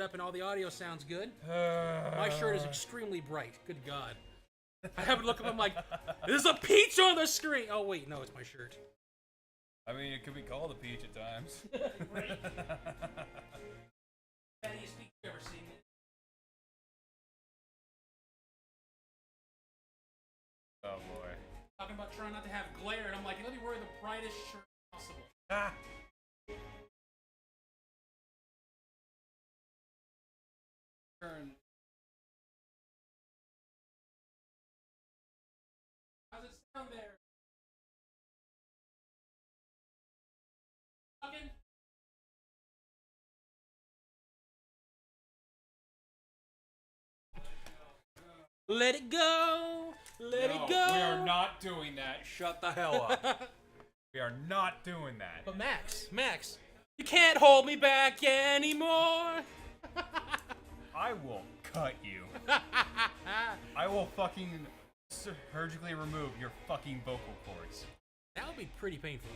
up and all the audio sounds good. My shirt is extremely bright. Good God. I haven't looked up. I'm like, there's a peach on the screen. Oh wait, no, it's my shirt. I mean, it could be called a peach at times. Right. Fattiest peach you ever seen. Oh boy. Talking about trying not to have glare, and I'm like, let me wear the brightest shirt possible. Ah. Turn. How's it sound there? Talking? Let it go. Let it go. We are not doing that. Shut the hell up. We are not doing that. But Max, you can't hold me back anymore. I will cut you. I will fucking surgically remove your fucking vocal cords. That would be pretty painful.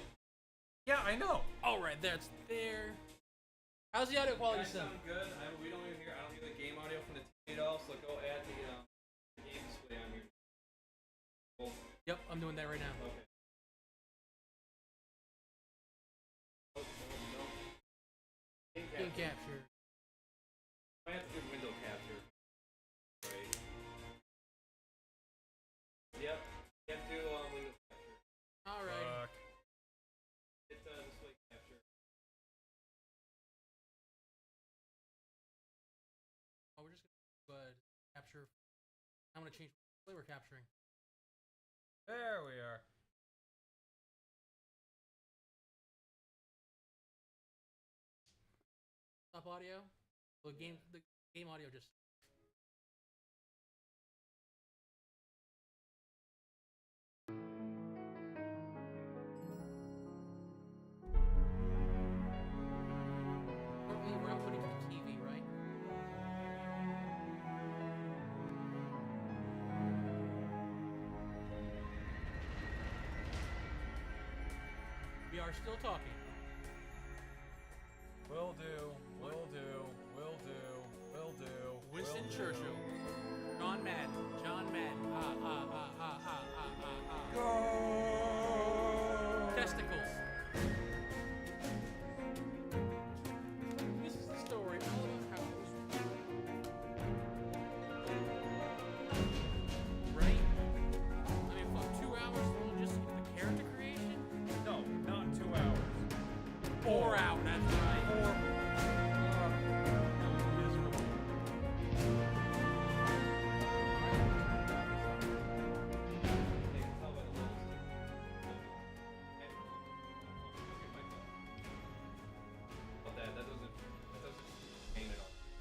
Yeah, I know. All right, that's there. How's the audio quality sound? Good. We don't even hear. I don't hear the game audio from the TV at all. So go add the game display on here. Cool. Yep, I'm doing that right now. Okay. No. Game capture. I have to do window capture. Right. Yep. You have to do window capture. All right. It's display capture. Oh, we're just gonna capture. I'm gonna change the display we're capturing. There we are. Stop audio. The game audio just. We're outputting to the TV, right? We are still talking. Will do. Will do. Will do. Will do. Winston will Churchill. Do. John Madden. Go! Testicles. This is the story all about how it was. Right? I mean, fuck, 2 hours long just the character creation? No, not 2 hours. 4 hours, that's right.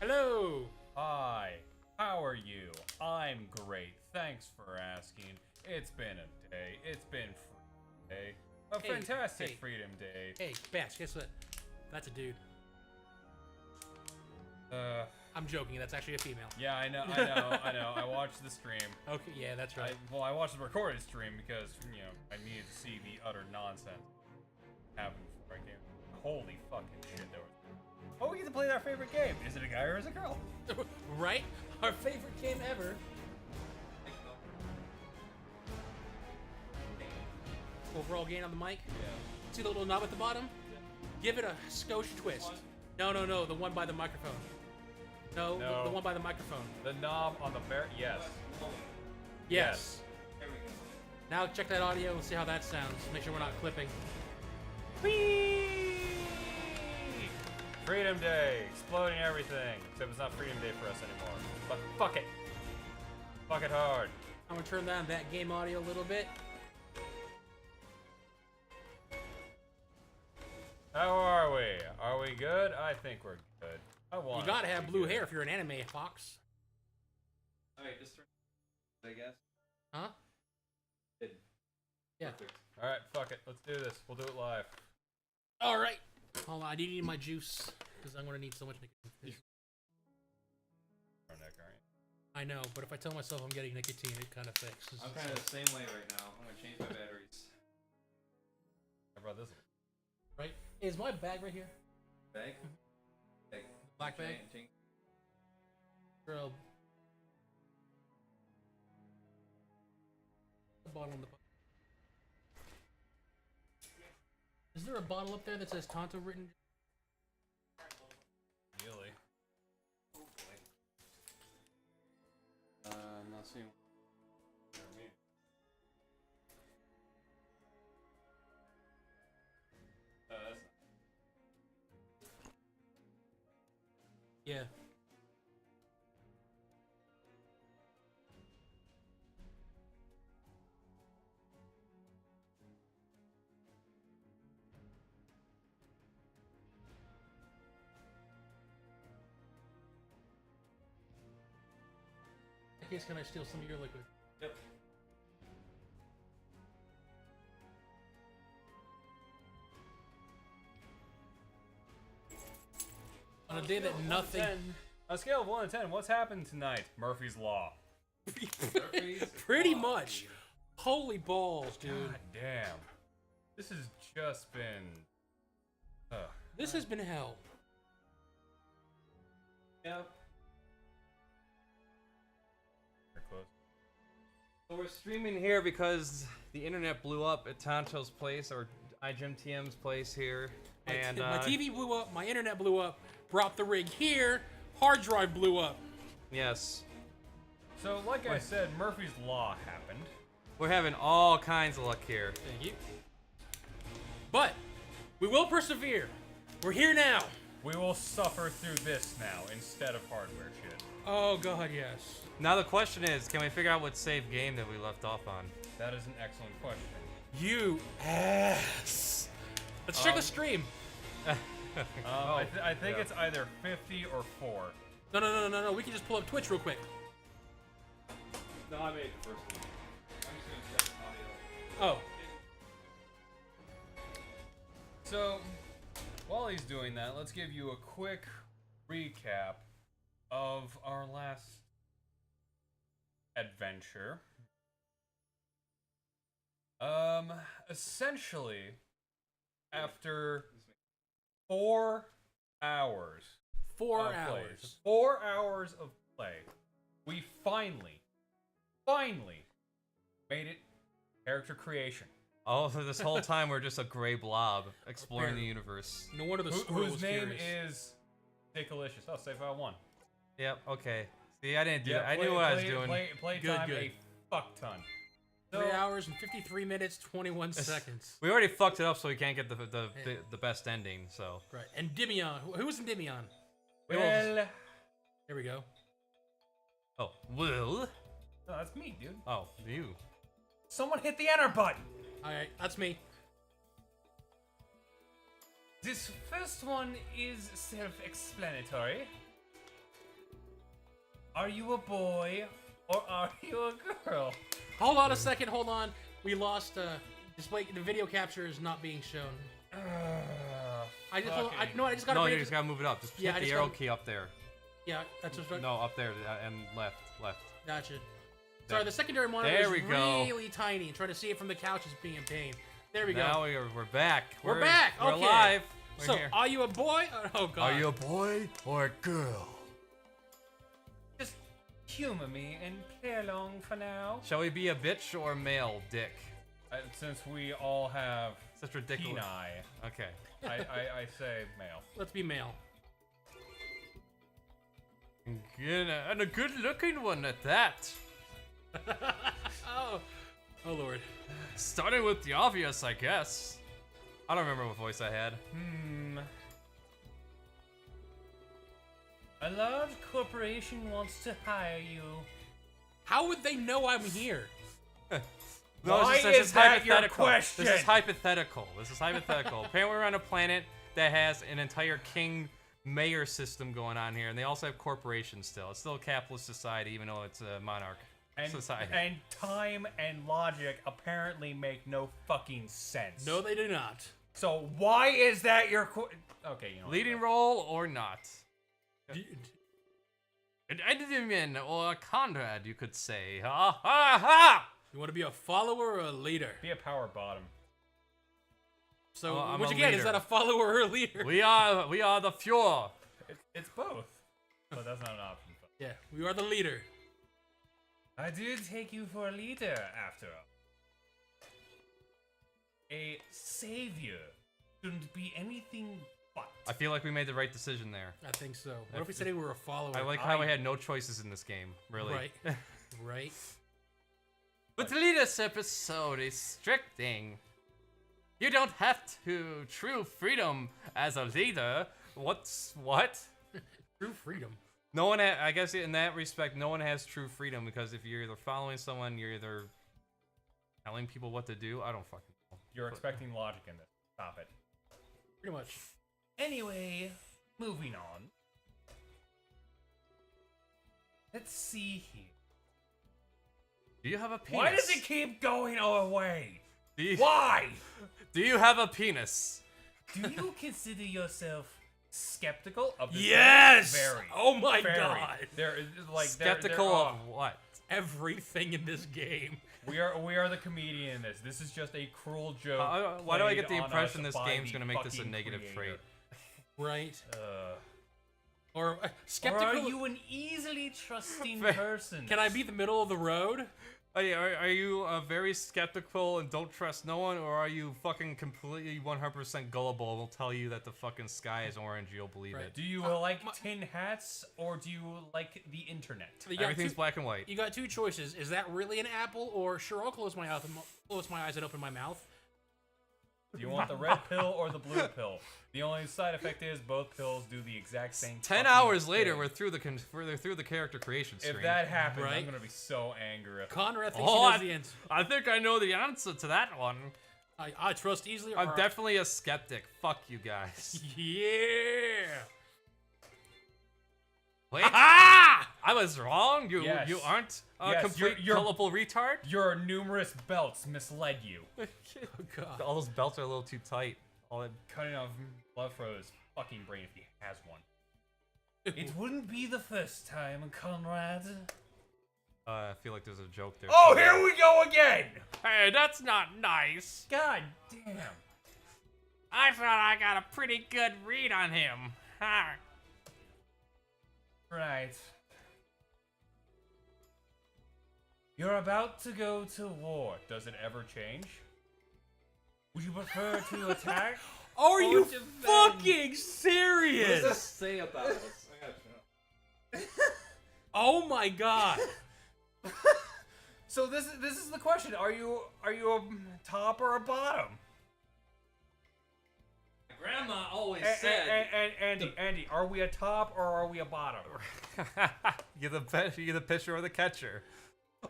Hello! Hi, how are you? I'm great. Thanks for asking. It's been a day. It's been Freedom Day. A Hey, fantastic hey. Freedom Day. Hey, Bash, guess what? That's a dude. I'm joking, that's actually a female. Yeah, I know. I watched the stream. Okay, yeah, that's right. I watched the recorded stream because, I needed to see the utter nonsense happen before I came. Holy fucking shit, there was. Oh, we get to play our favorite game. Is it a guy or is it a girl? Right? Our favorite game ever. Overall gain on the mic? Yeah. See the little knob at the bottom? Give it a skosh twist. No, the one by the microphone. No, No. The one by the microphone. The knob on the yes. Yes. There we go. Now check that audio and see how that sounds. Make sure we're not clipping. Whee! Freedom Day, exploding everything. Except it's not Freedom Day for us anymore. But fuck it. Fuck it hard. I'm gonna turn down that game audio a little bit. How are we? Are we good? I think we're good. I want. You gotta us to have be blue good. hair if you're an anime fox. Alright, just turn. I guess. Huh? Good. Yeah. Perfect. All right, fuck it. Let's do this. We'll do it live. Alright. Hold on, I need my juice. Because I'm gonna need so much nicotine. I know, but if I tell myself I'm getting nicotine, it kind of fixes. I'm kind of the same way right now. I'm gonna change my batteries. I brought this. Right? Is my bag right here? Bag? Bag. Black bag? Change. A bottle on the. Is there a bottle up there that says Tonto written? Really? I'm not seeing. That's Yeah. In case, can I steal some of your liquid? Yep. On a day that nothing. On a scale of 1 to 10, what's happened tonight? Murphy's Law. Pretty much. Holy balls, dude. God damn. This has just been. This has been hell. Yep. Very close. So we're streaming here because the internet blew up at Tonto's place, or iJimTM's place here. And My TV blew up, my internet blew up, brought the rig here, hard drive blew up. Yes. So, like I said, Murphy's Law happened. We're having all kinds of luck here. Thank you. But we will persevere. We're here now. We will suffer through this now instead of hardware shit. Oh god, yes. Now the question is, can we figure out what save game that we left off on? That is an excellent question. You ass. Let's check the stream. I think it's either 50 or 4. No. We can just pull up Twitch real quick. No, I made the first one. I'm just gonna check audio. Oh. So, while he's doing that, let's give you a quick recap of our last adventure. Essentially, after 4 hours. 4 of hours. play, 4 hours of play, we finally made it character creation. Oh, so this whole time we're just a gray blob exploring the universe. No wonder the squirrel was Whose name furious. is Dickalicious. Oh, save file 1. Yep, okay. See, I didn't do that. I knew what I was doing. Play Good, time good. a fuck ton. 3 hours and 53 minutes, 21 seconds. We already fucked it up so we can't get the best ending, so. Right. And Dimion. Who was in Dimion? Well, Here we go. Oh, Will? no, that's me, dude. Oh, you. Someone hit the enter button. Alright, that's me. This first one is self-explanatory. Are you a boy or are you a girl? Hold on a second, hold on. We lost, display, the video capture is not being shown. I just gotta No, bring you it just gotta move it up. Just Yeah, I hit the just arrow gotta- key up there. Yeah, that's just right. No, up there, and left. Gotcha. Sorry, the secondary monitor There is we go. really tiny. Trying to see it from the couch is being a pain. There we go. Now we're back. We're back, We're okay. alive. We're So, here. are you a boy? Oh god. Are you a boy or a girl? Just humor me and play along for now. Shall we be a bitch or male dick? Since we all have Such ridiculous. peni, Okay. I say male. Let's be male. And a good-looking one at that. Oh lord. Starting with the obvious, I guess. I don't remember what voice I had. A large corporation wants to hire you. How would they know I'm here? Why it's just is that your hypothetical. question? This is hypothetical. Apparently we're on a planet that has an entire king mayor system going on here, and they also have corporations still. It's still a capitalist society, even though it's a monarch society. And time and logic apparently make no fucking sense. No, they do not. So why is that your okay, you know. Leading role or not? An enderman or a Conrad, you could say. Ha ha ha! You want to be a follower or a leader? Be a power bottom. So, I'm which a again, is leader. that a follower or a leader? We are the Fuhrer. It's both. but that's not an option. Yeah, we are the leader. I did take you for a leader, after all. A savior shouldn't be anything but. I feel like we made the right decision there. I think so. What if we said we were a follower? I like how I had no choices in this game, really. Right. Right. But this episode is restricting. You don't have to true freedom as a leader. What? True freedom. No one, I guess in that respect, no one has true freedom because if you're either following someone, you're either telling people what to do. I don't fucking know. You're expecting logic in this. Stop it. Pretty much. Anyway, moving on. Let's see here. Do you have a penis? Why does it keep going away? Do Why? Do you have a penis? Do you consider yourself skeptical of this? Yes! Very. Oh my very. god. There is like Skeptical of what? Everything in this game. We are the comedian in this. This is just a cruel joke. Why do I get the played on impression us this by game's the gonna make this a fucking negative creator. trait? Right. Or Or skeptical. are you an easily trusting person? Can I be the middle of the road? Are you very skeptical and don't trust no one, or are you fucking completely 100% gullible and will tell you that the fucking sky is orange, you'll believe Right. it? Do you like tin hats or do you like the internet? You got Everything's two- black and white. You got two choices. Is that really an apple, or sure, I'll close my eyes and open my mouth. Do you want the red pill or the blue pill? The only side effect is both pills do the exact same. 10 fucking hours later, thing. we're through the character creation screen. If that happens, Right? I'm gonna be so angry. Conrad thinks Oh, he knows the answer. I think I know the answer to that one. I trust easily. I'm or- definitely a skeptic. Fuck you guys. Yeah. Wait, Ah! I was wrong. You Yes. you aren't a Yes, complete you're- gullible retard. Your numerous belts misled you. Oh god. All those belts are a little too tight. All that Cutting off Love for his fucking brain if he has one. It wouldn't be the first time, Conrad. I feel like there's a joke there. Oh, here we go again! Hey, that's not nice. God damn. I thought I got a pretty good read on him. Ha. Right. You're about to go to war. Does it ever change? Would you prefer to attack? Are you defend? fucking What does serious? this say about us? I gotta know. Oh my god. So this is the question. Are you a top or a bottom? Grandma always Andy, are we a top or are we a bottom? you're the pitcher or the catcher.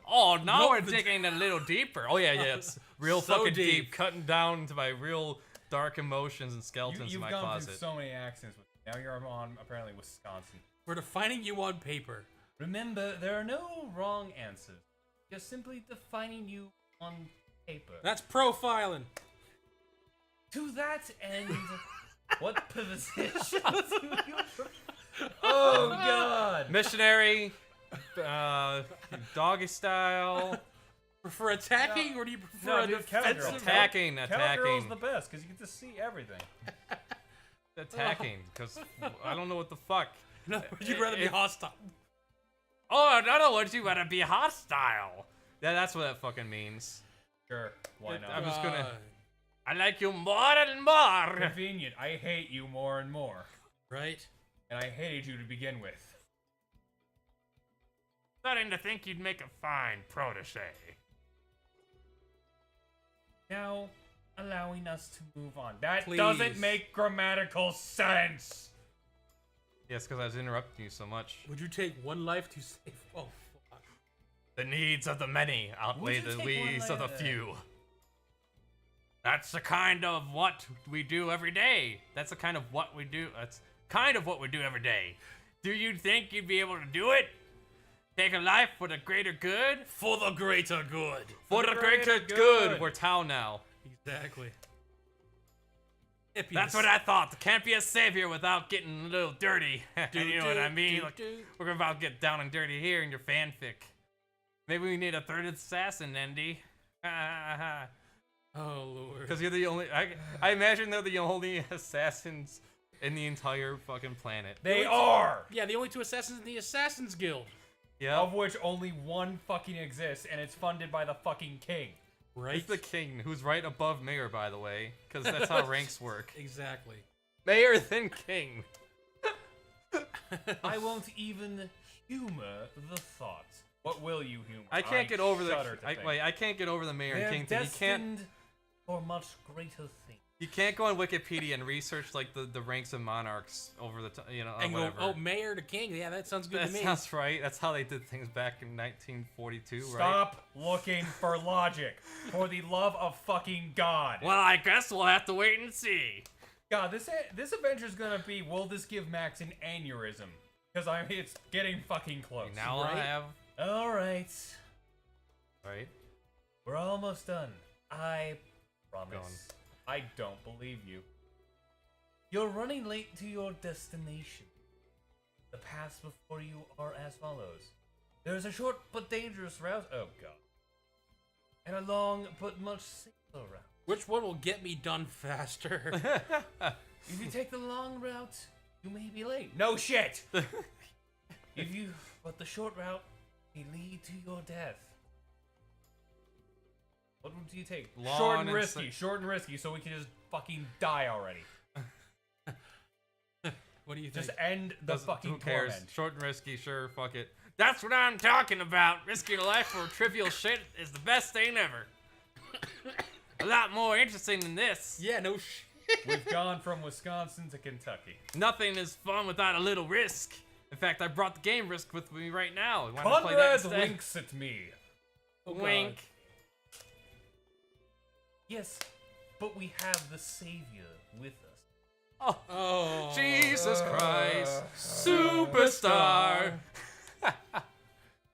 Oh, now No, we're the- digging a little deeper. Oh yeah, it's real So fucking deep. deep. Cutting down to my real dark emotions and skeletons in You've my gone closet. through so many accents. Now you're on apparently Wisconsin. We're defining you on paper. Remember, there are no wrong answers. Just simply defining you on paper. That's profiling. To that end, what position do you Oh god! Missionary, doggy style, Prefer attacking, or do you prefer No, a dude, Cowgirl. defensive? attacking, Cowgirl's attacking, the best because you get to see everything. attacking. Because I don't know what the fuck. No, you'd rather be If- hostile. Oh, in other words, you gotta be hostile. Yeah, that's what that fucking means. Sure, why not? I'm just gonna- Uh, I like you more and more. Convenient. I hate you more and more. right? And I hated you to begin with. Starting to think you'd make a fine protege. Now, allowing us to move on. That Please. doesn't make grammatical sense! Yes, because I was interrupting you so much. Would you take one life to save? Oh, fuck. The needs of the many outweigh Would you the take one needs of the life? few. That's the kind of what we do every day. That's the kind of what we do. That's kind of what we do every day. Do you think you'd be able to do it? Take a life for the greater good? For the greater good. For the greater good. We're town now. Exactly. That's what I thought. Can't be a savior without getting a little dirty. You know what I mean? Like, we're about to get down and dirty here in your fanfic. Maybe we need a third assassin, Andy. Oh lord. Because you're the only. I imagine they're the only assassins in the entire fucking planet. They are! Yeah, the only 2 assassins in the Assassin's Guild. Yeah. Of which only one fucking exists, and it's funded by the fucking king. Right? It's the king, who's right above mayor, by the way, because that's how ranks work. Exactly. Mayor, then king. I won't even humor the thought. What will you humor? I can't get over the. shudder to think. I can't get over the mayor and They're king thing. You can't. destined for much greater things. You can't go on Wikipedia and research like the ranks of monarchs over the And go, whatever. oh, mayor to king. Yeah, that sounds good That to me. sounds right. That's how they did things back in 1942, right? Stop looking for logic. For the love of fucking God. Well, I guess we'll have to wait and see. God, this adventure's gonna be, will this give Max an aneurysm? Because it's getting fucking close. Now Right? I have. Alright. Right. We're almost done. I promise. Gone. I don't believe you. You're running late to your destination. The paths before you are as follows. There's a short but dangerous route. Oh god. And a long but much safer route. Which one will get me done faster? If you take the long route, you may be late. No shit! But the short route may lead to your death. What would you take? Long Short and and risky. Short and risky, so we can just fucking die already. What do you think? Just end the fucking Who cares? torment. Short and risky, sure, fuck it. That's what I'm talking about. Risking a life for trivial shit is the best thing ever. A lot more interesting than this. Yeah, no shit. We've gone from Wisconsin to Kentucky. Nothing is fun without a little risk. In fact, I brought the game Risk with me right now. Wanna play that Conrad instead? winks at me. Oh, God. Wink. Yes, but we have the Savior with us. Oh, Oh. Jesus Christ, superstar.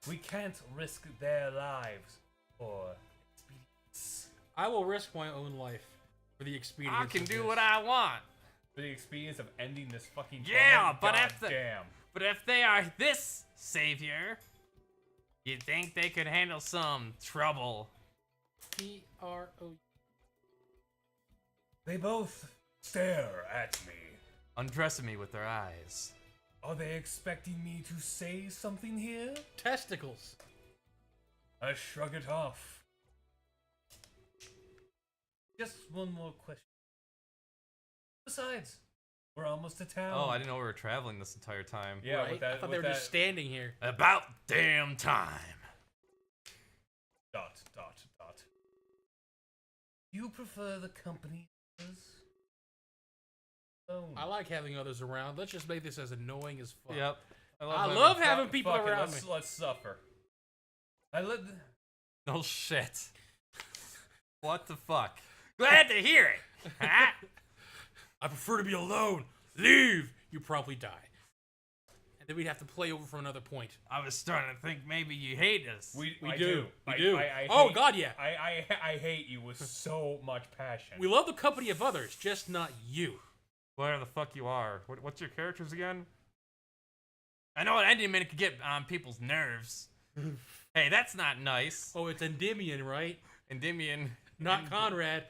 We can't risk their lives for expedience. I will risk my own life for the experience. I can of do this. what I want. For the experience of ending this fucking Yeah, torment. but God if the- damn. But if they are this savior, you'd think they could handle some trouble. T-R-O. They both stare at me. Undressing me with their eyes. Are they expecting me to say something here? Testicles. I shrug it off. Just one more question. Besides, we're almost to town. Oh, I didn't know we were traveling this entire time. Yeah, right? with that, I thought with they were that just standing here. About damn time. dot. You prefer the company? Oh. I like having others around. Let's just make this as annoying as fuck. Yep. I love having people Fuck it, around me. let's suffer. No shit. What the fuck? Glad to hear it. Huh? I prefer to be alone. Leave. You probably die. And then we'd have to play over from another point. I was starting to think maybe you hate us. We I do. I- We do. I Oh, hate- God, yeah. I hate you with so much passion. We love the company of others, just not you. Whatever the fuck you are. What's your characters again? I know an Enderman could get on people's nerves. Hey, that's not nice. Oh, it's Endymion, right? Endymion. Not Conrad.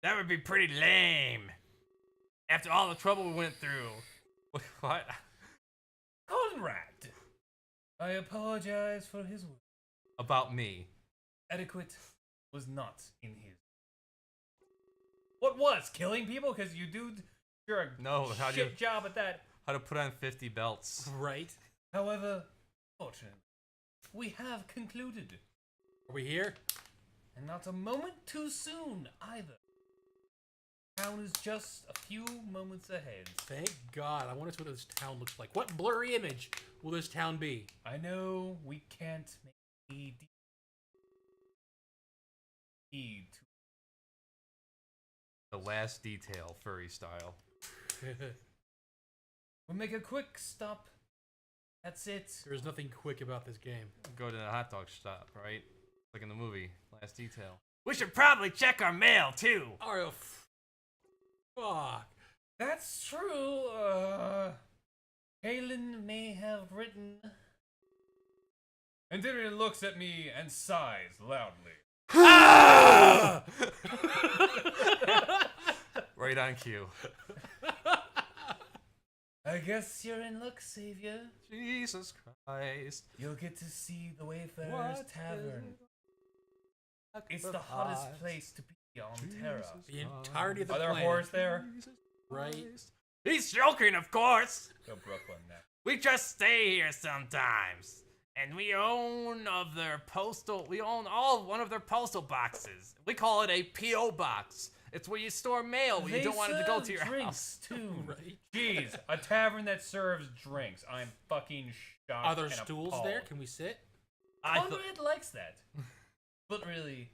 That would be pretty lame. After all the trouble we went through. What? Conrad! I apologize for his word. About me. Adequate was not in his. What was? Killing people? Because you're a No, how do you- shit job at that. How to put on 50 belts. Right. However, fortunately, we have concluded. Are we here? And not a moment too soon, either. Town is just a few moments ahead. Thank God. I want to see what this town looks like. What blurry image will this town be? I know we can't make any heed to. The last detail, furry style. We'll make a quick stop. That's it. There's nothing quick about this game. Go to the hot dog shop, right? Like in the movie, last detail. We should probably check our mail, too. Oh, fuck. That's true. Halen may have written. And Tyrion looks at me and sighs loudly. Right on cue. I guess you're in luck, Savior. Jesus Christ. You'll get to see the Wayfarer's What Tavern. is It's the hottest place to be on Terra. The entirety of the Are there planet. whores there? Right. He's joking, of course. Go Brooklyn now. We just stay here sometimes. And we own one of their postal boxes. We call it a P.O. box. It's where you store mail when you don't want it to go to your drinks house. too. Right. Jeez, a tavern that serves drinks. I'm fucking shocked. Are there and stools appalled. there? Can we sit? Conrad likes that. But really,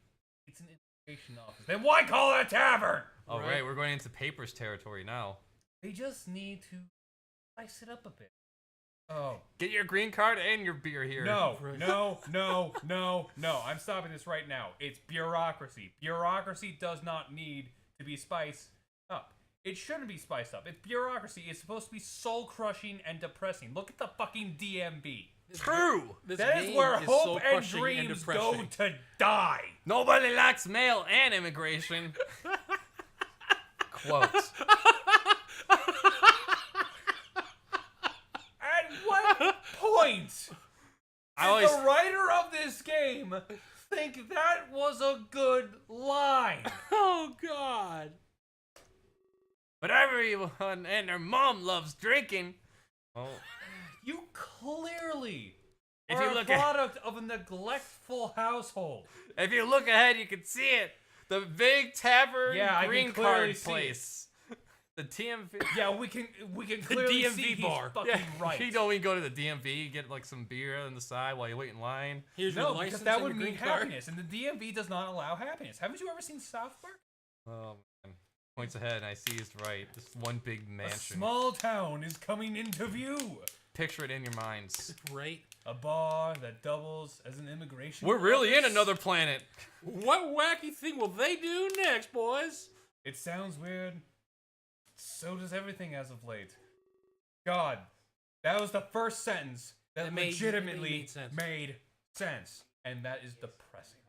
it's an information office. Then why call it a tavern? All Right. right, we're going into papers territory now. They just need to spice it up a bit. Oh. Get your green card and your beer here. No, no. I'm stopping this right now. It's bureaucracy. Bureaucracy does not need to be spiced up. It shouldn't be spiced up. It's bureaucracy. It's supposed to be soul-crushing and depressing. Look at the fucking DMV. True. This That is game where is hope and soul-crushing dreams go depressing. to die. Nobody likes mail and immigration. Quotes. At what point did the writer of this game think that was a good line? Oh God. But everyone and their mom loves drinking. Oh. You clearly If are you a look at- product of a neglectful household. If you look ahead, you can see it. The big tavern Yeah, I can green clearly card see place. The DMV. Yeah, we can clearly DMV see bar. he's fucking right. You know, we go to the DMV, get like some beer on the side while you wait in line. Here's your No, license because that and would your mean green card. happiness, and the DMV does not allow happiness. Haven't you ever seen South Park? Oh man. Points ahead, and I see he's right. This one big A mansion. small town is coming into view. Picture it in your minds. Right. A bar that doubles as an immigration. We're really in office. another planet. What wacky thing will they do next, boys? It sounds weird. So does everything as of late. God, that was the first sentence that It made legitimately sense. made sense, and that is depressing.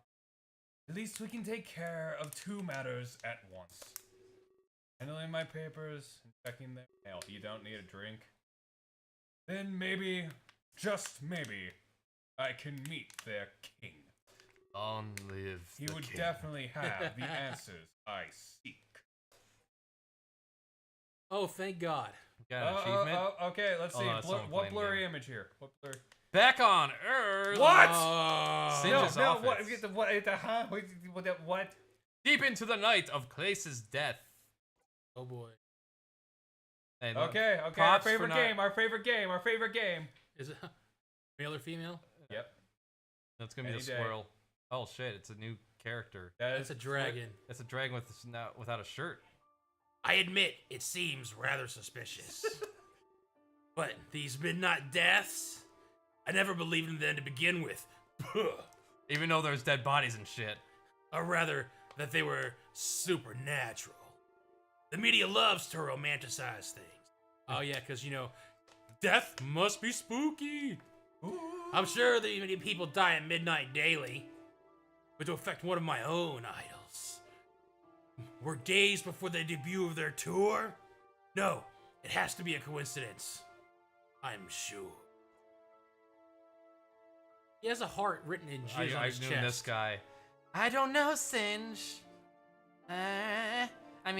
At least we can take care of two matters at once. Handling my papers and checking their mail. You don't need a drink? Then maybe, just maybe, I can meet their king. Long live He the would king. definitely have the answers I seek. Oh, thank God. Got an achievement. Okay, let's Oh, see. no, that's someone What playing blurry game. image here? What blurry? Back on Earth. What? Singe's No, office. What? Deep into the night of Clace's death. Oh boy. And Okay, our props for favorite not- game, our favorite game. Is it male or female? Yep. That's gonna be a Any day. squirrel. Oh shit! It's a new character. That's a dragon. It's a dragon without a shirt. I admit, it seems rather suspicious. But these midnight deaths, I never believed in them to begin with. Even though there's dead bodies and shit. Or rather, that they were supernatural. The media loves to romanticize things. Oh yeah, because, death must be spooky. I'm sure that many people die at midnight daily. But to affect one of my own idols. Were days before the debut of their tour? No, it has to be a coincidence. I'm sure. He has a heart written in jizz on I his knew chest. this guy. I don't know, Singe.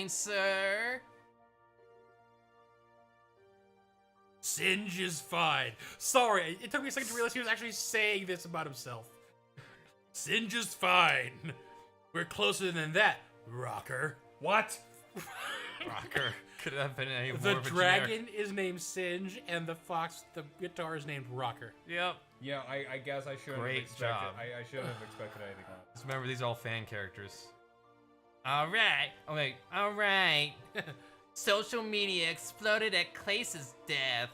Sir. Singe is fine. Sorry, it took me a second to realize he was actually saying this about himself. Singe is fine. We're closer than that, rocker. What? Rocker. Could have been any more The of a dragon is named Singe, and the guitar is named Rocker. Yep. Yeah, I guess I shouldn't Great have expected. job. I shouldn't have expected anything else. Just remember, these are all fan characters. Alright. Okay, alright. Social media exploded at Clace's death.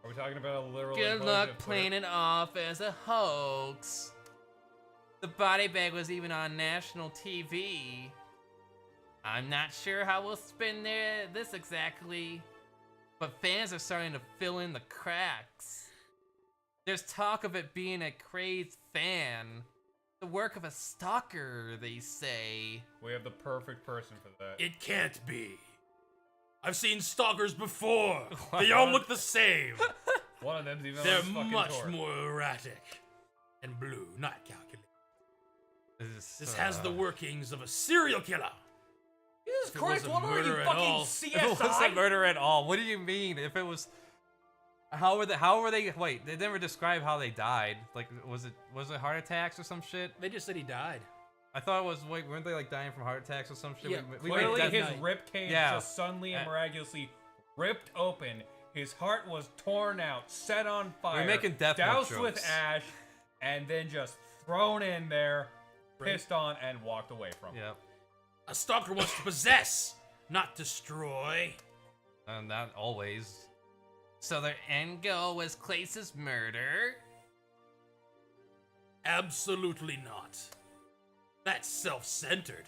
Are we talking about a literal? Good implosion luck of Twitter? playing it off as a hoax. The body bag was even on national TV. I'm not sure how we'll spin this exactly, but fans are starting to fill in the cracks. There's talk of it being a crazed fan. The work of a stalker, they say. We have the perfect person for that. It can't be. I've seen stalkers before. They all look the same. One of them's even They're on his fucking much tour. more erratic and blue, not calculated. This This has the workings of a serial killer. Jesus If it Christ, wasn't what are you murder at fucking all, If it wasn't CSI? murder at all, what do you mean? If it was, how were they? Wait, they never described how they died. Like, was it heart attacks or some shit? They just said he died. I thought it was. Wait, weren't they like dying from heart attacks or some shit? Yeah, we Clearly, made his death- rib cage Yeah. just suddenly and miraculously ripped open. His heart was torn out, set on fire, making death note doused with jokes. ash, and then just thrown in there, pissed on, and walked away from. Yeah, A stalker wants to possess, not destroy. not always. So their end goal was Clace's murder. Absolutely not. That's self-centered.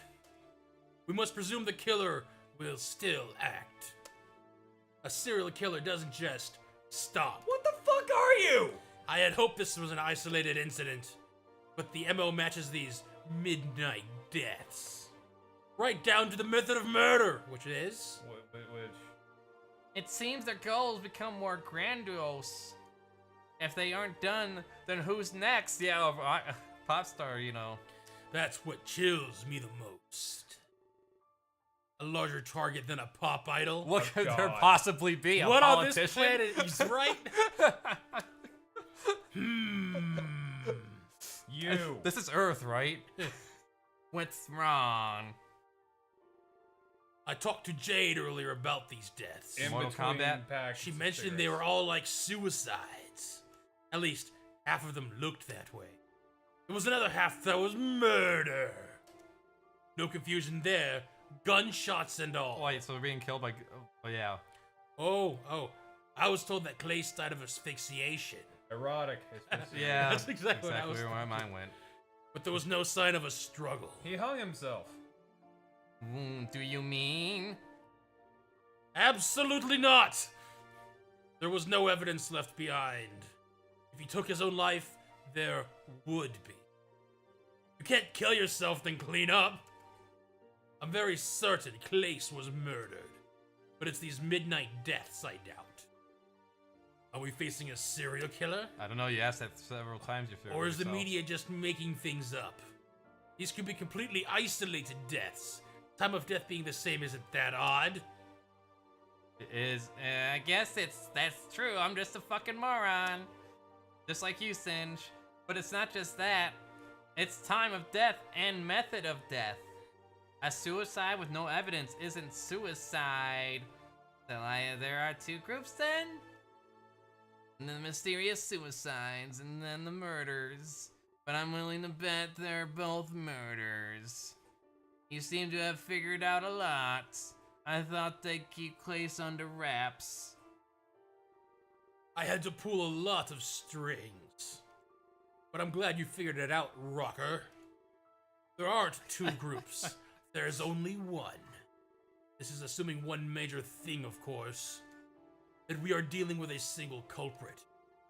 We must presume the killer will still act. A serial killer doesn't just stop. What the fuck are you? I had hoped this was an isolated incident, but the MO matches these midnight deaths. Right down to the method of murder, which is... Which? It seems their goals become more grandiose. If they aren't done, then who's next? Yeah, pop star, you know. That's what chills me the most. A larger target than a pop idol? What could there God. possibly be? A What on this politician? planet is right? You. This is Earth, right? What's wrong? I talked to Jade earlier about these deaths. In Mortal between Kombat? packs She of mentioned they cigarettes. were all like suicides. At least, half of them looked that way. There was another half that was murder. No confusion there. Gunshots and all. Wait, so we're being killed by... Oh, yeah. Oh. I was told that Clace died of asphyxiation. Erotic. Yeah, That's exactly what I was where my mind went. But there was no sign of a struggle. He hung himself. Do you mean? Absolutely not! There was no evidence left behind. If he took his own life, there would be. You can't kill yourself, then clean up. I'm very certain Clace was murdered, but it's these midnight deaths I doubt. Are we facing a serial killer? I don't know, you asked that several times. You figured Or is the yourself. media just making things up? These could be completely isolated deaths. Time of death being the same isn't that odd. It is. I guess that's true. I'm just a fucking moron. Just like you, Singe. But it's not just that. It's time of death and method of death. A suicide with no evidence isn't suicide. So there are two groups then? And the mysterious suicides and then the murders. But I'm willing to bet they're both murders. You seem to have figured out a lot. I thought they'd keep Clace under wraps. I had to pull a lot of strings. But I'm glad you figured it out, Rocker. There aren't two groups. There's only one. This is assuming one major thing, of course. That we are dealing with a single culprit.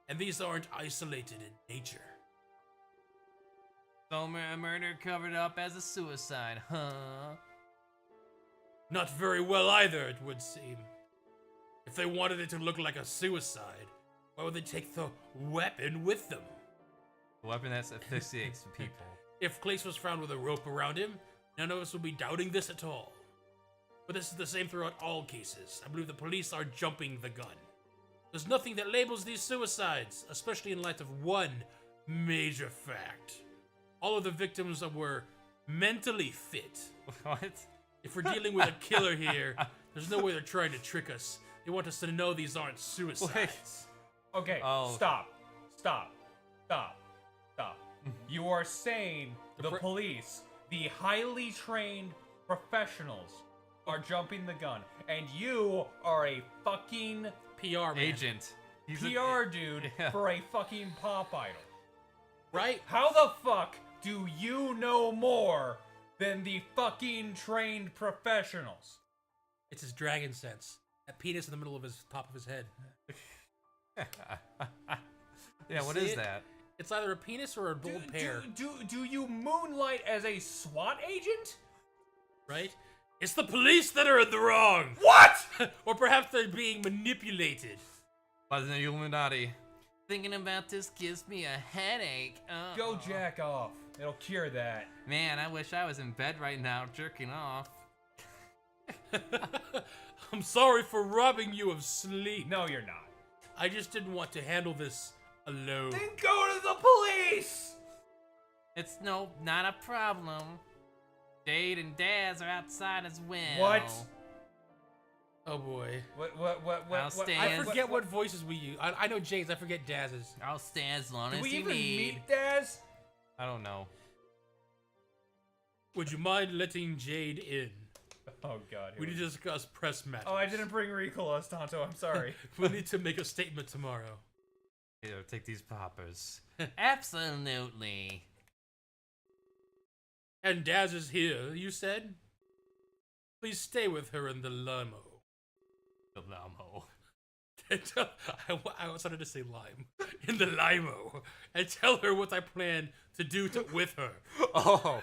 And these aren't isolated in nature. So a murder covered up as a suicide, huh? Not very well either, it would seem. If they wanted it to look like a suicide, why would they take the weapon with them? A weapon that asphyxiates people. If Clace was found with a rope around him, none of us would be doubting this at all. But this is the same throughout all cases. I believe the police are jumping the gun. There's nothing that labels these suicides, especially in light of one major fact. All of the victims were mentally fit. What? If we're dealing with a killer here, there's no way they're trying to trick us. They want us to know these aren't suicides. Okay, Oh. stop. You are saying the The police, the highly trained professionals, are jumping the gun, and you are a fucking PR man. Agent. He's a- PR dude Yeah. for a fucking pop idol. Right? How the fuck do you know more than the fucking trained professionals? It's his dragon sense. That penis in the middle of his top of his head. Yeah, what see is it? that? It's either a penis or a bold pear, Do you moonlight as a SWAT agent? right? It's the police that are in the wrong. What? Or perhaps they're being manipulated. By the Illuminati. Thinking about this gives me a headache. Go jack off. It'll cure that. Man, I wish I was in bed right now, jerking off. I'm sorry for robbing you of sleep. No, you're not. I just didn't want to handle this alone. Then go to the police! It's not a problem. Jade and Daz are outside as well. What? Oh boy. What? I'll stay I in. forget what voices we use. I know Jade's, I forget Daz's. I'll stay as long Did as we you even need. meet Daz? I don't know. Would you mind letting Jade in? Oh god. We need to discuss press matters. Oh, I didn't bring Ricola, Tonto. I'm sorry. We need to make a statement tomorrow. Here, take these poppers. Absolutely. And Daz is here, you said? Please stay with her in the limo. The lamo. I wanted to say lime. In the limo. And tell her what I plan to do with her. Oh.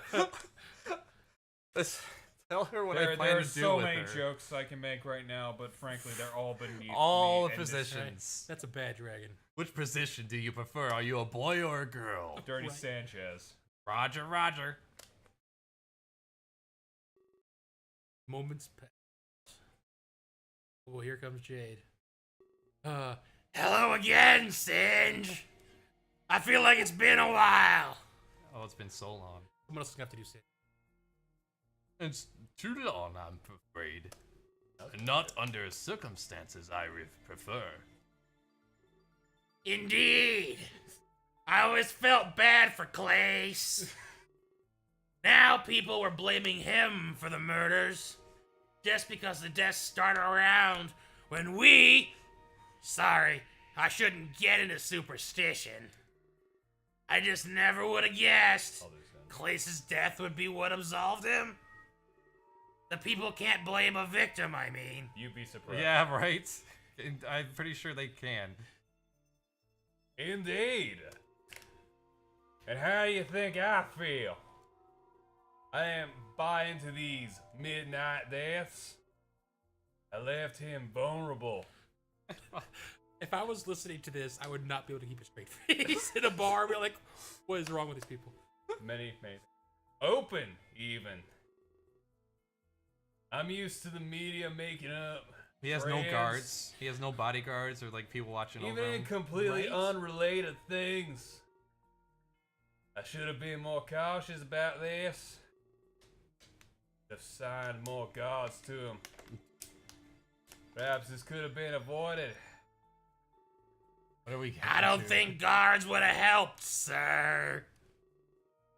Let's tell her what I There plan are to do so with many her. jokes I can make right now, but frankly, they're all beneath All me the and this positions. That's a bad dragon. Which position do you prefer? Are you a boy or a girl? Dirty Right. Sanchez. Roger, Roger. Moments pass. Oh, here comes Jade. Hello again, Singe. I feel like it's been a while. Oh, it's been so long. Someone else is gonna have to do Singe. It's too long, I'm afraid. Not under circumstances I prefer. Indeed. I always felt bad for Clace. Now people were blaming him for the murders. Just because the deaths started around when sorry, I shouldn't get into superstition. I just never would have guessed Clace's death would be what absolved him. The people can't blame a victim, I mean. You'd be surprised. Yeah, right? I'm pretty sure they can. Indeed. And how do you think I feel? I didn't buy into these midnight deaths. I left him vulnerable. If I was listening to this, I would not be able to keep a straight face in a bar. I'd be like, what is wrong with these people? Many. Open, even. I'm used to the media making up. He has no trends, guards. He has no bodyguards or like people watching over even in him. completely Right? unrelated things. I should have been more cautious about this. Have signed more guards to him. Perhaps this could have been avoided. What are we? I don't think guards would have helped, sir.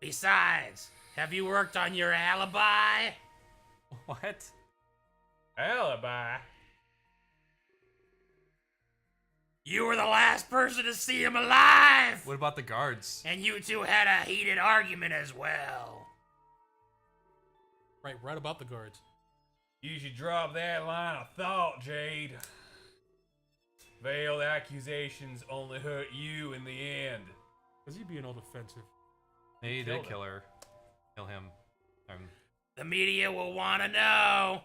Besides, have you worked on your alibi? What? Alibi? You were the last person to see him alive! What about the guards? And you two had a heated argument as well. Right about the guards. You should drop that line of thought, Jade. Veiled accusations only hurt you in the end. Was he being all defensive? They Killed did kill her. Kill him. The media will want to know.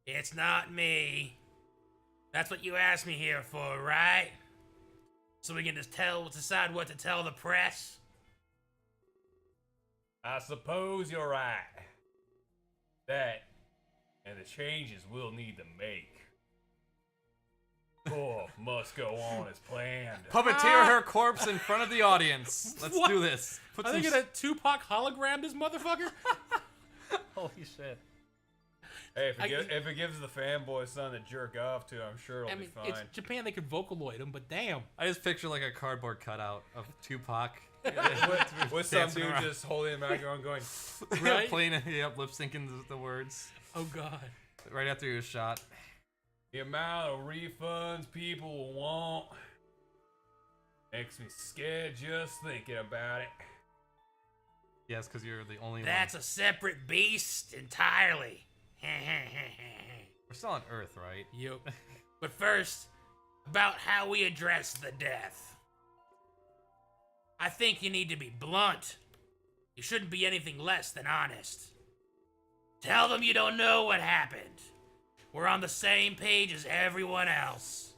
It's not me. That's what you asked me here for, right? So we can just decide what to tell the press? I suppose you're right. That and the changes we'll need to make. Oh, must go on as planned. Puppeteer her corpse in front of the audience. Let's What? do this. Put Are they some gonna Tupac hologram this motherfucker? Holy shit. Hey, if it gives the fanboy son to jerk off to, I'm sure it'll I be mean, fine. it's Japan, they could Vocaloid him, but damn. I just picture like a cardboard cutout of Tupac. With some Dancing dude around. just holding the microphone going, Right? Playing it, lip syncing the words. Oh god. Right after he was shot. the amount of refunds people will want makes me scared just thinking about it. Yes, because you're the only That's one. a separate beast entirely. We're still on Earth, right? Yup. But first, about how we address the death. I think you need to be blunt. You shouldn't be anything less than honest. Tell them you don't know what happened. We're on the same page as everyone else.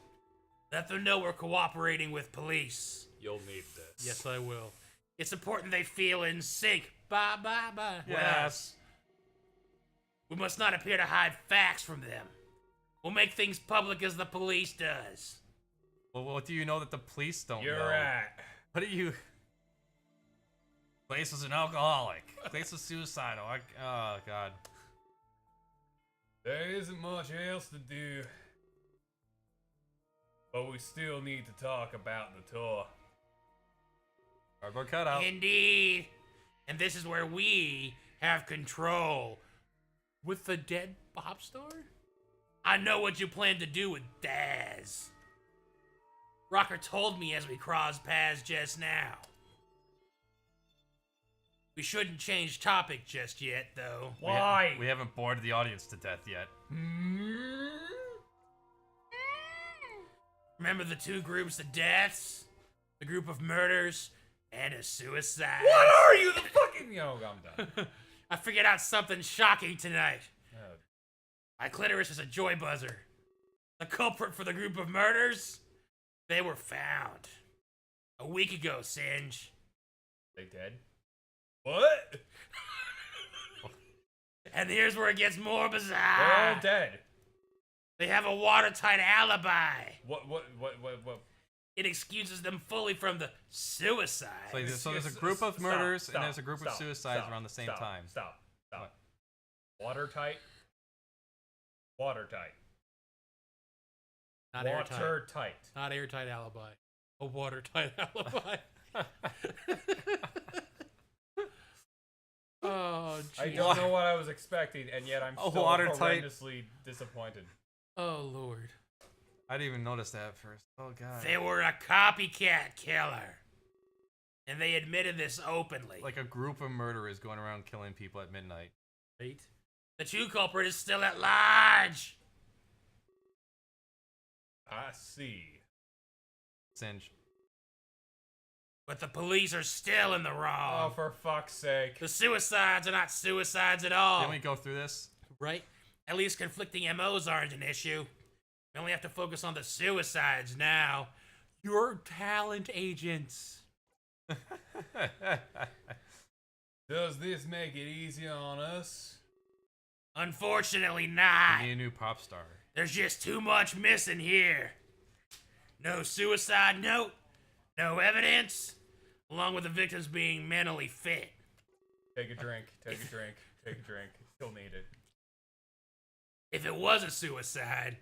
Let them know we're cooperating with police. You'll need this. Yes, I will. It's important they feel in sync. Bye, bye, bye. Yes. We must not appear to hide facts from them. We'll make things public as the police does. Well, what do you know that the police don't You're know? right. What do you... Blaze was an alcoholic. Blaze was suicidal. Oh, God. There isn't much else to do. But we still need to talk about the tour. Cardboard cutout. Indeed. And this is where we have control. With the dead pop star? I know what you plan to do with Daz. Rocker told me as we crossed paths just now. We shouldn't change topic just yet, though. Why? We haven't bored the audience to death yet. Remember the two groups of deaths? The group of murders and a suicide. What are you, the fucking... Yo, I'm done. I figured out something shocking tonight. Oh. My clitoris is a joy buzzer. The culprit for the group of murders? They were found. A week ago, Singe. They dead? What? And here's where it gets more They're bizarre. all dead. They have a watertight alibi. What? It excuses them fully from the suicide. So there's a group of murders and there's a group of suicides around the same time. Stop. Watertight. Watertight. Not airtight. Watertight. Not airtight alibi. A watertight alibi. Oh, I jeez. don't know what I was expecting, and yet I'm A still watertight- horrendously disappointed. Oh, Lord. I didn't even notice that at first. Oh, God. They were a copycat killer. And they admitted this openly. Like a group of murderers going around killing people at midnight. Right? The true culprit is still at large. I see. Singe. But the police are still in the Oh, wrong. for fuck's sake. The suicides are not suicides at all. Didn't we go through this? Right? At least conflicting MOs aren't an issue. We only have to focus on the suicides now. You're talent agents. Does this make it easier on us? Unfortunately We not. need a new pop star. There's just too much missing here. No suicide note, no evidence, along with the victims being mentally fit. Take a drink. Take a drink. Take a drink. Still need it. If it was a suicide,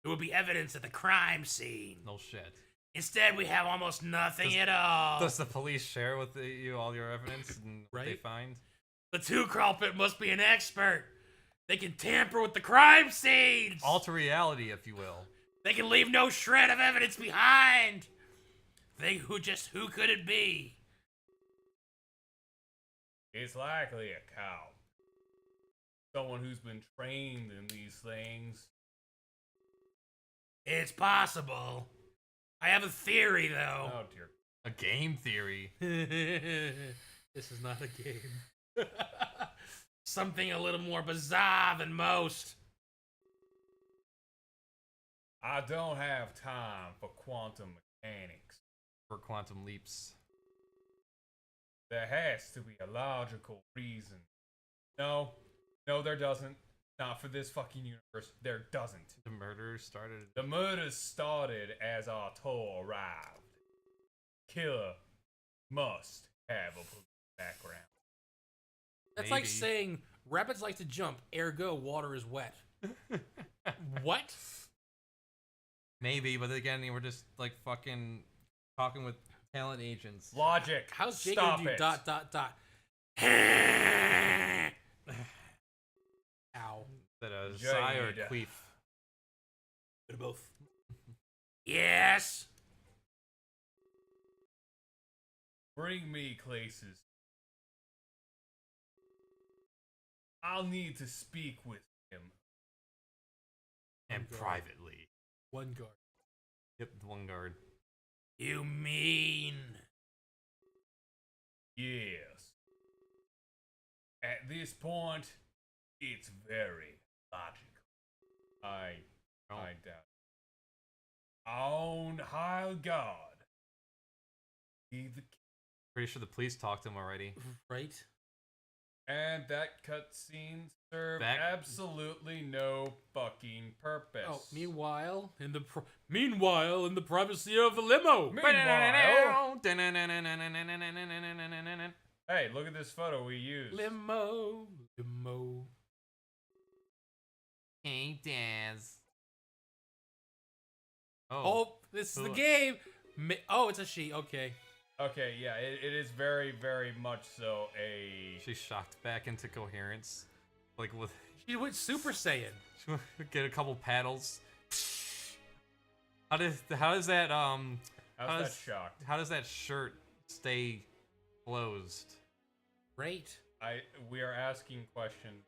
there would be evidence at the crime scene. No shit. Instead, we have almost nothing at all. Does the police share with you all your evidence and what they Right. find? The true culprit must be an expert. They can tamper with the crime scenes. Alter reality, if you will. They can leave no shred of evidence behind. Who could it be? It's likely a cow. Someone who's been trained in these things. It's possible. I have a theory, though. Oh dear. A game theory. This is not a game. Something a little more bizarre than most. I don't have time for quantum mechanics. For quantum leaps. There has to be a logical reason. No, there doesn't. Not for this fucking universe. There doesn't. The murder started. The murders started as our tour arrived. Killer must have a police background. That's like Maybe. saying rabbits like to jump, ergo water is wet. What? Maybe, but again, we're just like fucking talking with talent agents. Logic. How's Jake Stop gonna do it. dot? Ow. Is that a sigh or a Jade. queef? Bit of both. Yes. Bring me places. I'll need to speak with him. And Okay. privately. One guard. Yep, the one guard. You mean? Yes. At this point, It's very logical. I doubt. On high God. Be the Pretty sure the police talked to him already. Right? And that cutscene served absolutely no fucking purpose. Oh, meanwhile, in the privacy of the limo. Hey, look at this photo we used. Limo. Hey, Daz. Oh, this is the game. Oh, it's a she. Okay. Okay, yeah, it is very, very much so a... She's shocked back into coherence. Like, with... She went Super Saiyan. She went get a couple paddles. How does that, How's that shocked? How does that shirt stay closed? Right. We are asking questions.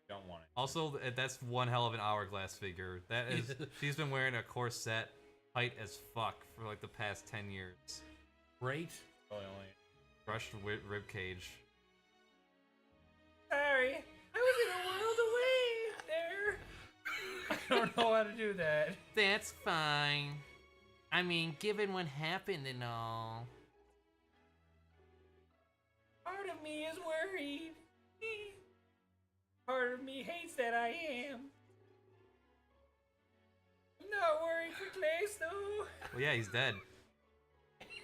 Don't want it. Also, that's one hell of an hourglass figure. That is... She's been wearing a corset tight as fuck for, like, the past 10 years. Right? Probably only Brushed rib cage. Sorry, I was in a world away there. I don't know how to do that. That's fine. I mean, given what happened and all. Part of me is worried. Part of me hates that I am. I'm not worried for Glace though. Well, yeah, he's dead.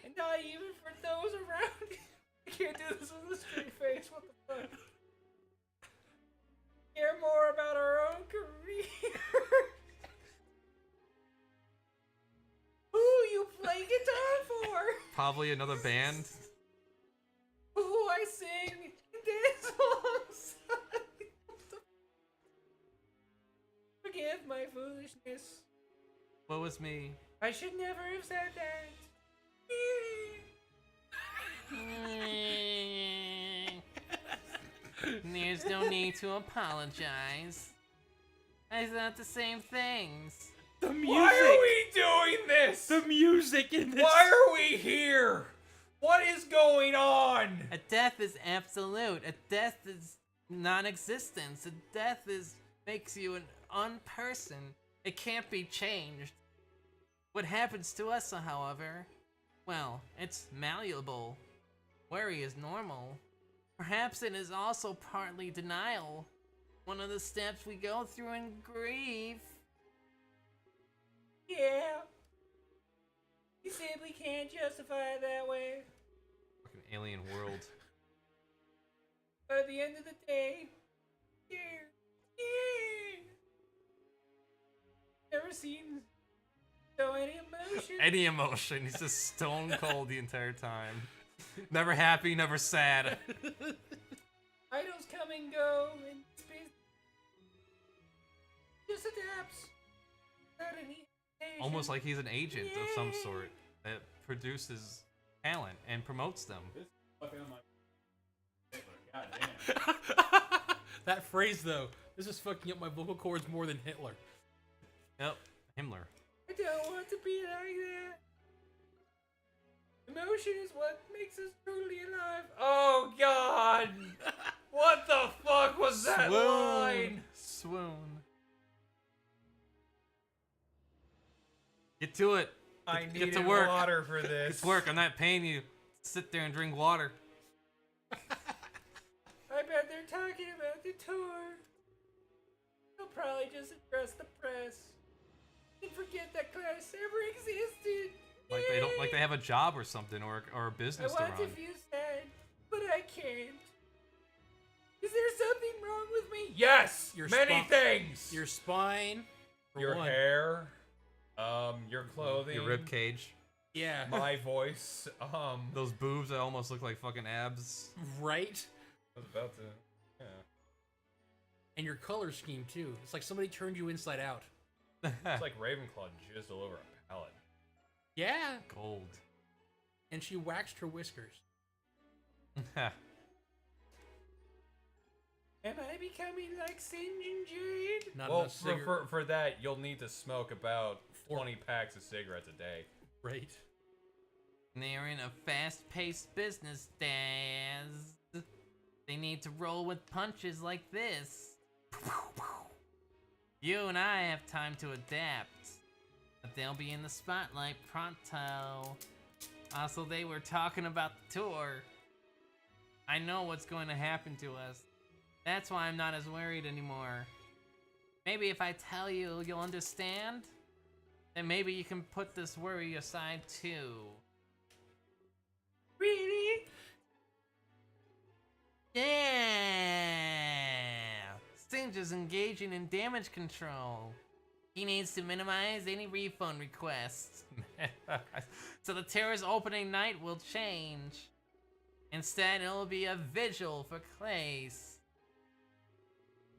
And not even for those around. I can't do this with a straight face. What the fuck? Care more about our own career. Who you play guitar for? Probably another band. Who I sing and dance alongside. Forgive my foolishness. What was me? I should never have said that. There's no need to apologize. I thought the same things. The music. Why are we doing this? The music in this. Why are we here? What is going on? A death is absolute. A death is non-existence. A death makes you an unperson. It can't be changed. What happens to us, however, well, it's malleable. Worry is normal. Perhaps it is also partly denial. One of the steps we go through in grief. Yeah. You simply can't justify it that way. Fucking alien world. But at the end of the day, never seen show any emotion. Any emotion. He's just stone cold the entire time. Never happy, never sad. Idols come and go, and space just adapts. Without any hesitation. Almost like he's an agent of some sort that produces talent and promotes them. God damn. That phrase, though, this is fucking up my vocal cords more than Hitler. Yep, Himmler. I don't want to be like that. Emotion is what makes us truly alive. Oh God! What the fuck was that line? Swoon. Get to it. I Get needed to work. water for this. Get to work. I'm not paying you. Sit there and drink water. I bet they're talking about the tour. They'll probably just address the press and forget that class ever existed. Like they don't, like they have a job or something, or a business to I want run. to feel sad, but I can't. Is there something wrong with me? Yes, many things. Your spine. for Your one. hair, your clothing, Your rib cage. Yeah. my voice. Those boobs that almost look like fucking abs. Right? I was about to. Yeah. And your color scheme, too. It's like somebody turned you inside out. It's like Ravenclaw jizzed all over a palette. Yeah. Gold. And she waxed her whiskers. Am I becoming like Singe and Jade? Not Well, enough cigarette. for that, you'll need to smoke about 20 packs of cigarettes a day. Right. They're in a fast-paced business, Daz. They need to roll with punches like this. You and I have time to adapt. But they'll be in the spotlight pronto. Also, they were talking about the tour. I know what's going to happen to us. That's why I'm not as worried anymore. Maybe if I tell you, you'll understand? Then maybe you can put this worry aside too. Really? Yeah! Stinge is engaging in damage control. He needs to minimize any refund requests. So the terror's opening night will change. Instead, it'll be a vigil for Clace.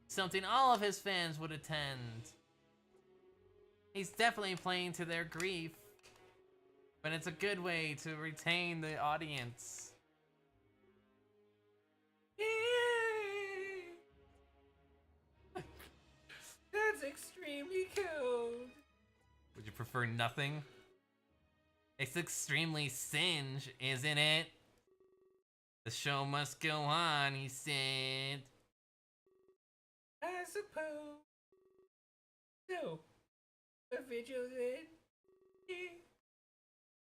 Something all of his fans would attend. He's definitely playing to their grief. But it's a good way to retain the audience. That's extremely cold. Would you prefer nothing? It's extremely Singe, isn't it? The show must go on, he said. I suppose. So, a vigil then? Yeah.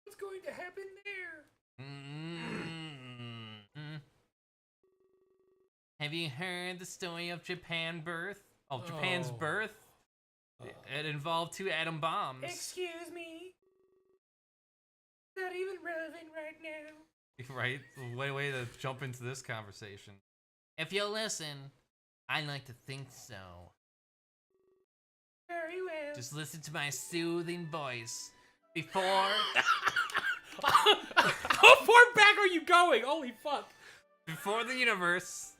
What's going to happen there? Have you heard the story of Japan's birth? Japan's birth? It involved 2 atom bombs. Excuse me? Not even relevant right now. Right? Way to jump into this conversation. If you'll listen, I like to think so. Very well. Just listen to my soothing voice. Before... How far back are you going? Holy fuck. Before the universe,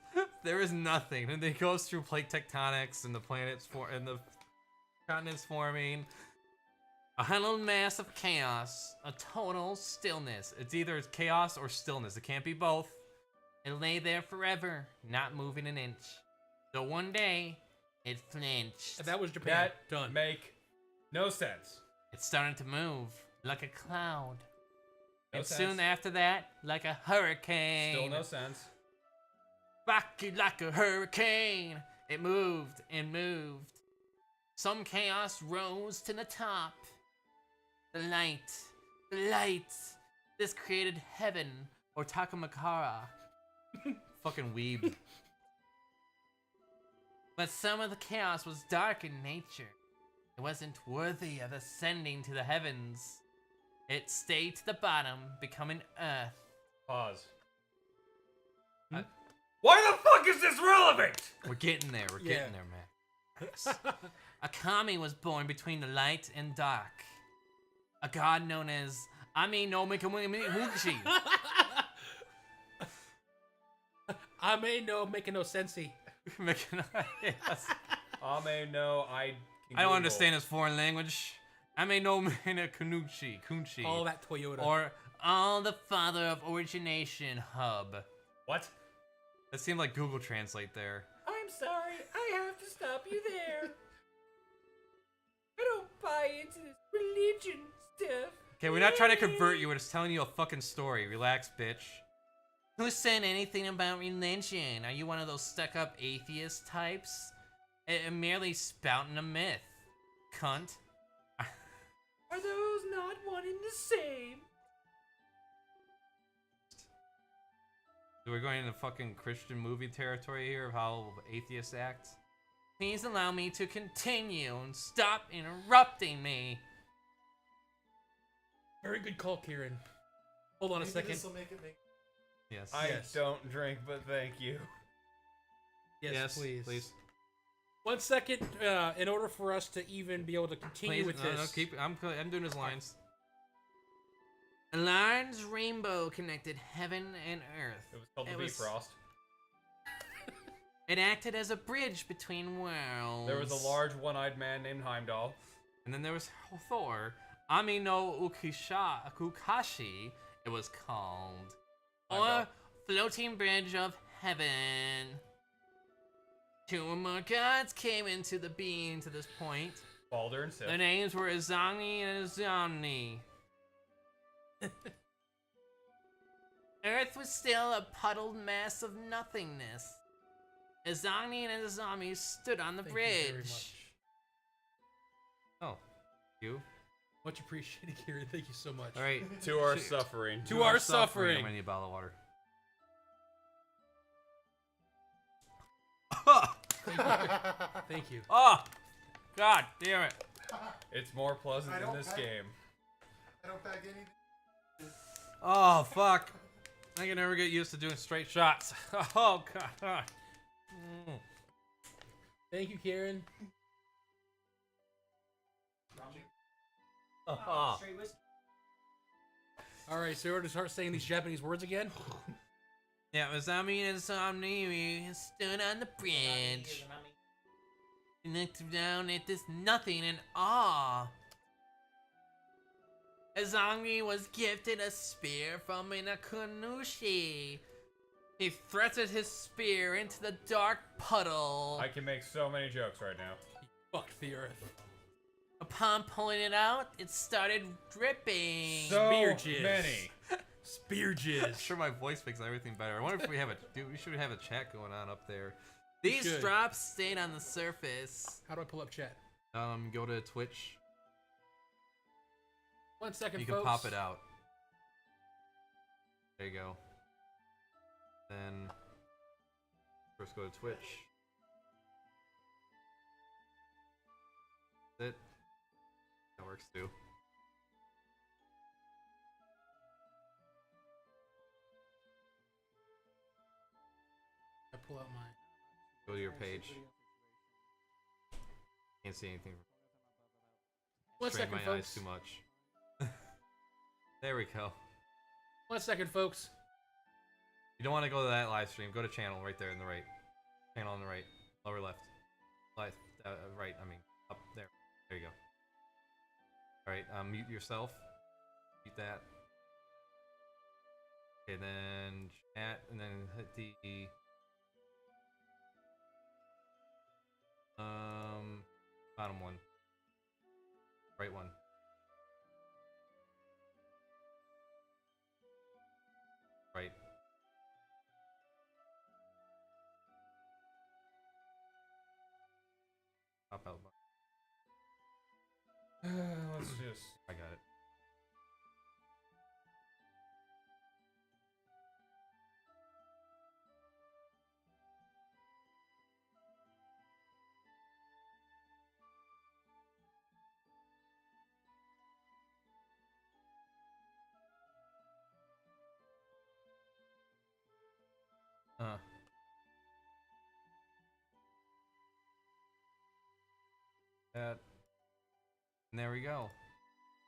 there is nothing. And it goes through plate tectonics and the planets and the continents forming. A huddled mass of chaos. A total stillness. It's either chaos or stillness. It can't be both. It lay there forever, not moving an inch. So one day, it flinched. That was Japan. Done. Make no sense. It started to move like a cloud. No and sense. soon after that, like a hurricane. Still no sense. Rocky like a hurricane. It moved and moved. Some chaos rose to the top. The light. This created heaven or Takamakara. Fucking weeb. But some of the chaos was dark in nature. It wasn't worthy of ascending to the heavens. It stayed to the bottom, becoming earth. Pause. Why the fuck is this relevant? We're getting there. We're getting there, man. A kami was born between the light and dark. A god known as Ami no Mikamuchi. I may know making no sensey. Yes. Ame no, I don't understand his foreign language. Ame no Kunchi. All that Toyota. Or all the father of origination hub. What? That seemed like Google Translate there. I'm sorry, I have to stop you there. I don't buy into this religion stuff. Okay, we're not trying to convert you, we're just telling you a fucking story. Relax, bitch. Who said anything about religion? Are you one of those stuck-up atheist types? Merely spouting a myth. Cunt. Are those not one and the same? So we're going into fucking Christian movie territory here of how atheists act? Please allow me to continue and stop interrupting me. Very good call, Kieran. Hold on a second. This will make it make. Yes. I don't drink, but thank you. Yes, please. 1 second, in order for us to even be able to continue with this. No, keep. I'm doing his lines. A large rainbow connected heaven and earth. It was called the Bifrost. It acted as a bridge between worlds. There was a large one-eyed man named Heimdall. And then there was Thor. Ami no Ukukashi, it was called. Or Floating Bridge of Heaven. 2 more gods came into the being to this point. Baldur and Sif. Their names were Izani and Izani. Earth was still a puddled mass of nothingness. Azani and Azami stood on the Thank you very bridge. much. Oh, you? Much appreciated, Kieran. Thank you so much. All right. To our suffering. To our I'm suffering. gonna need a bottle of water. Thank you. Oh, God damn it. It's more pleasant I in don't this pack- game. I don't bag anything. Oh, fuck. I can never get used to doing straight shots. Oh, God. Mm. Thank you, Kieran. Oh. All right, so we're to start saying these Japanese words again. Yeah, Azami and Azami stood on the bridge. He looked down at this nothing in awe. Azami was gifted a spear from Inakunushi. He threaded his spear into the dark puddle. I can make so many jokes right now. Fuck the earth. Upon pulling it out, it started dripping. So Spear jizz. many. Spear jizz. Sure, my voice makes everything better. I wonder if we have a we should have a chat going on up there. These should. drops stayed on the surface. How do I pull up chat? Go to Twitch. 1 second, You folks. can pop it out. There you go. Then first go to Twitch. That's it. That works too. I pull out my. Go to your page. Can't see anything. 1 Strain second, my eyes folks. too much. There we go. 1 second, folks. You don't want to go to that live stream. Go to channel right there in the right. Channel on the right. Lower left. Right. I mean, up there. There you go. Alright, mute yourself. Mute that. Okay, then chat, and then hit the bottom one. Right one. Right. Pop out. Let's just. I got it. That. And there we go.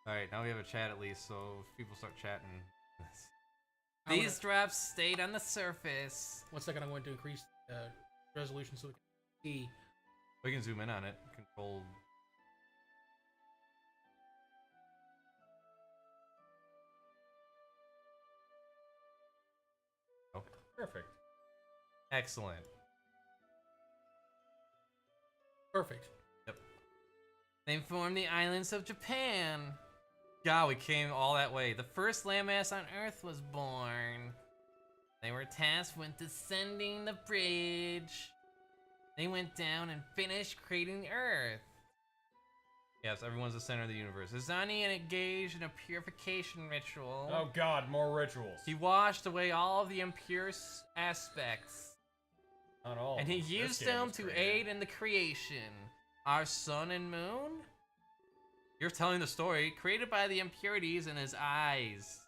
Alright, now we have a chat at least, so if people start chatting. I'm These drops stayed on the surface. 1 second, I'm going to increase resolution so we can see. We can zoom in on it. Control. Oh, Perfect. excellent. Perfect. They formed the islands of Japan. God, we came all that way. The first landmass on Earth was born. They were tasked with descending the bridge. They went down and finished creating Earth. Yes, everyone's the center of the universe. Azani engaged in a purification ritual. Oh God, more rituals. He washed away all of the impure aspects. Not all. And he This used game them was to created. aid in the creation. Our sun and moon? You're telling the story, created by the impurities in his eyes.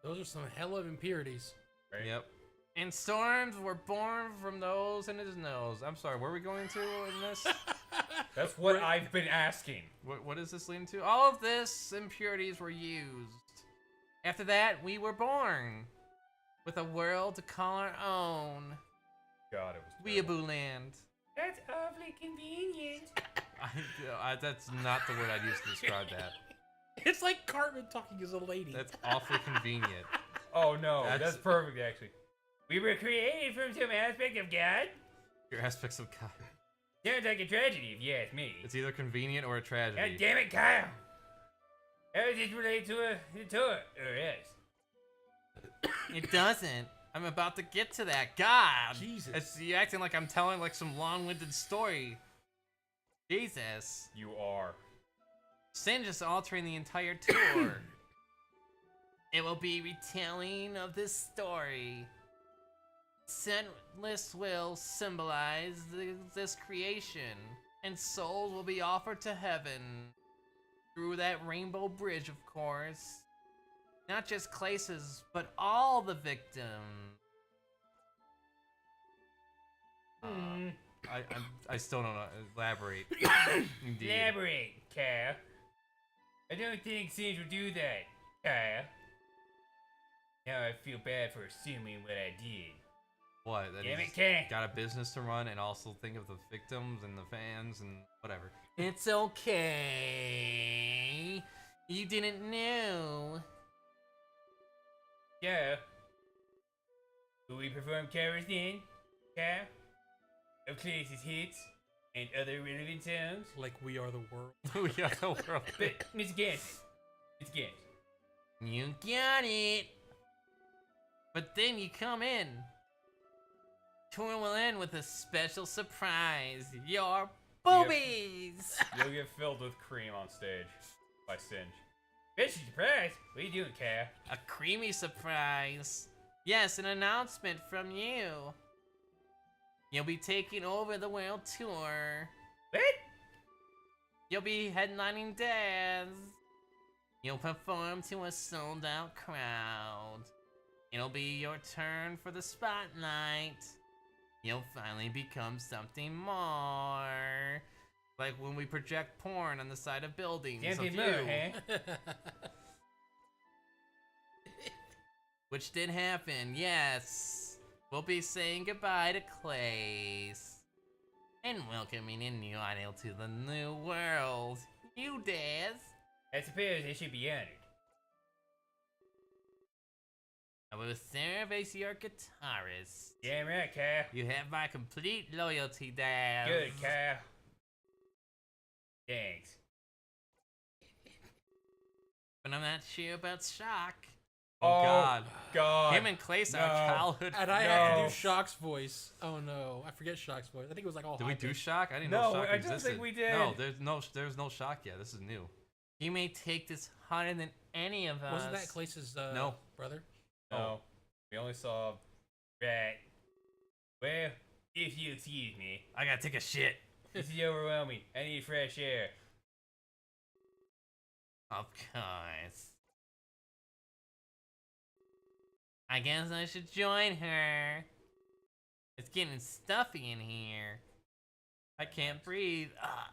Those are some hell of impurities. Right? Yep. And storms were born from those in his nose. I'm sorry, where are we going to in this? That's what I've been asking. What is this leading to? All of this impurities were used. After that, we were born. With a world to call our own. God, it was terrible. Weeaboo land. That's awfully convenient. That's not the word I'd use to describe that. It's like Cartman talking as a lady. That's awfully convenient. Oh no, That's- that's perfect actually. We were created from some aspect of God. Your aspects of God. Sounds like a tragedy, if you ask me. It's either convenient or a God tragedy. damn it, Kyle. How does this relate to it? Or us? It doesn't. I'm about to get to that. God. Jesus. You acting like I'm telling like some long-winded story. Jesus. You are. Singe is altering the entire tour. It will be retelling of this story. Scentless will symbolize this creation, and souls will be offered to heaven through that rainbow bridge, of course. Not just Claces, but all the victims. I still don't know. Elaborate. Indeed. Elaborate, Kyle. I don't think Singe would do that, Kyle. Now I feel bad for assuming what I did. What? That Damn he's it, Kay. got a business to run and also think of the victims and the fans and whatever. It's okay. You didn't know. Yeah. Will we perform covers then, Kyle? Of Clace's hits and other relevant songs? Like we are the world. We are the world. But, Mr. Gans, You got it. But then you come in. Tour will end with a special surprise. Your boobies. You'll get filled with cream on stage by Singe. Special surprise? What are you doing, Kyle? A creamy surprise. Yes, an announcement from you. You'll be taking over the world tour. What? You'll be headlining Daz. You'll perform to a sold-out crowd. It'll be your turn for the spotlight. You'll finally become something more. Like when we project porn on the side of buildings. Something of more, you. huh? Which did happen, yes. We'll be saying goodbye to Clace. And welcoming a new idol to the new world. You, Daz. I suppose I should be honored. I will serve as your guitarist. Damn right, Kyle. You have my complete loyalty, Daz. Good, Kyle. Thanks. But I'm not sure about Shock. God. Him and Clace are No. childhood. And I have to No. do Shock's voice. Oh no, I forget Shock's voice. I think it was like all. Did we do high-pitched. Shock? I didn't No, know Shock I don't existed. think we did. No, there's no Shock yet. This is new. You may take this harder than any of us. Wasn't that Clace's No. brother? No. We only saw. Right. Well, if you excuse me, I gotta take a shit. this is overwhelming. I need fresh air. Of course. I guess I should join her. It's getting stuffy in here. I can't breathe. Ah.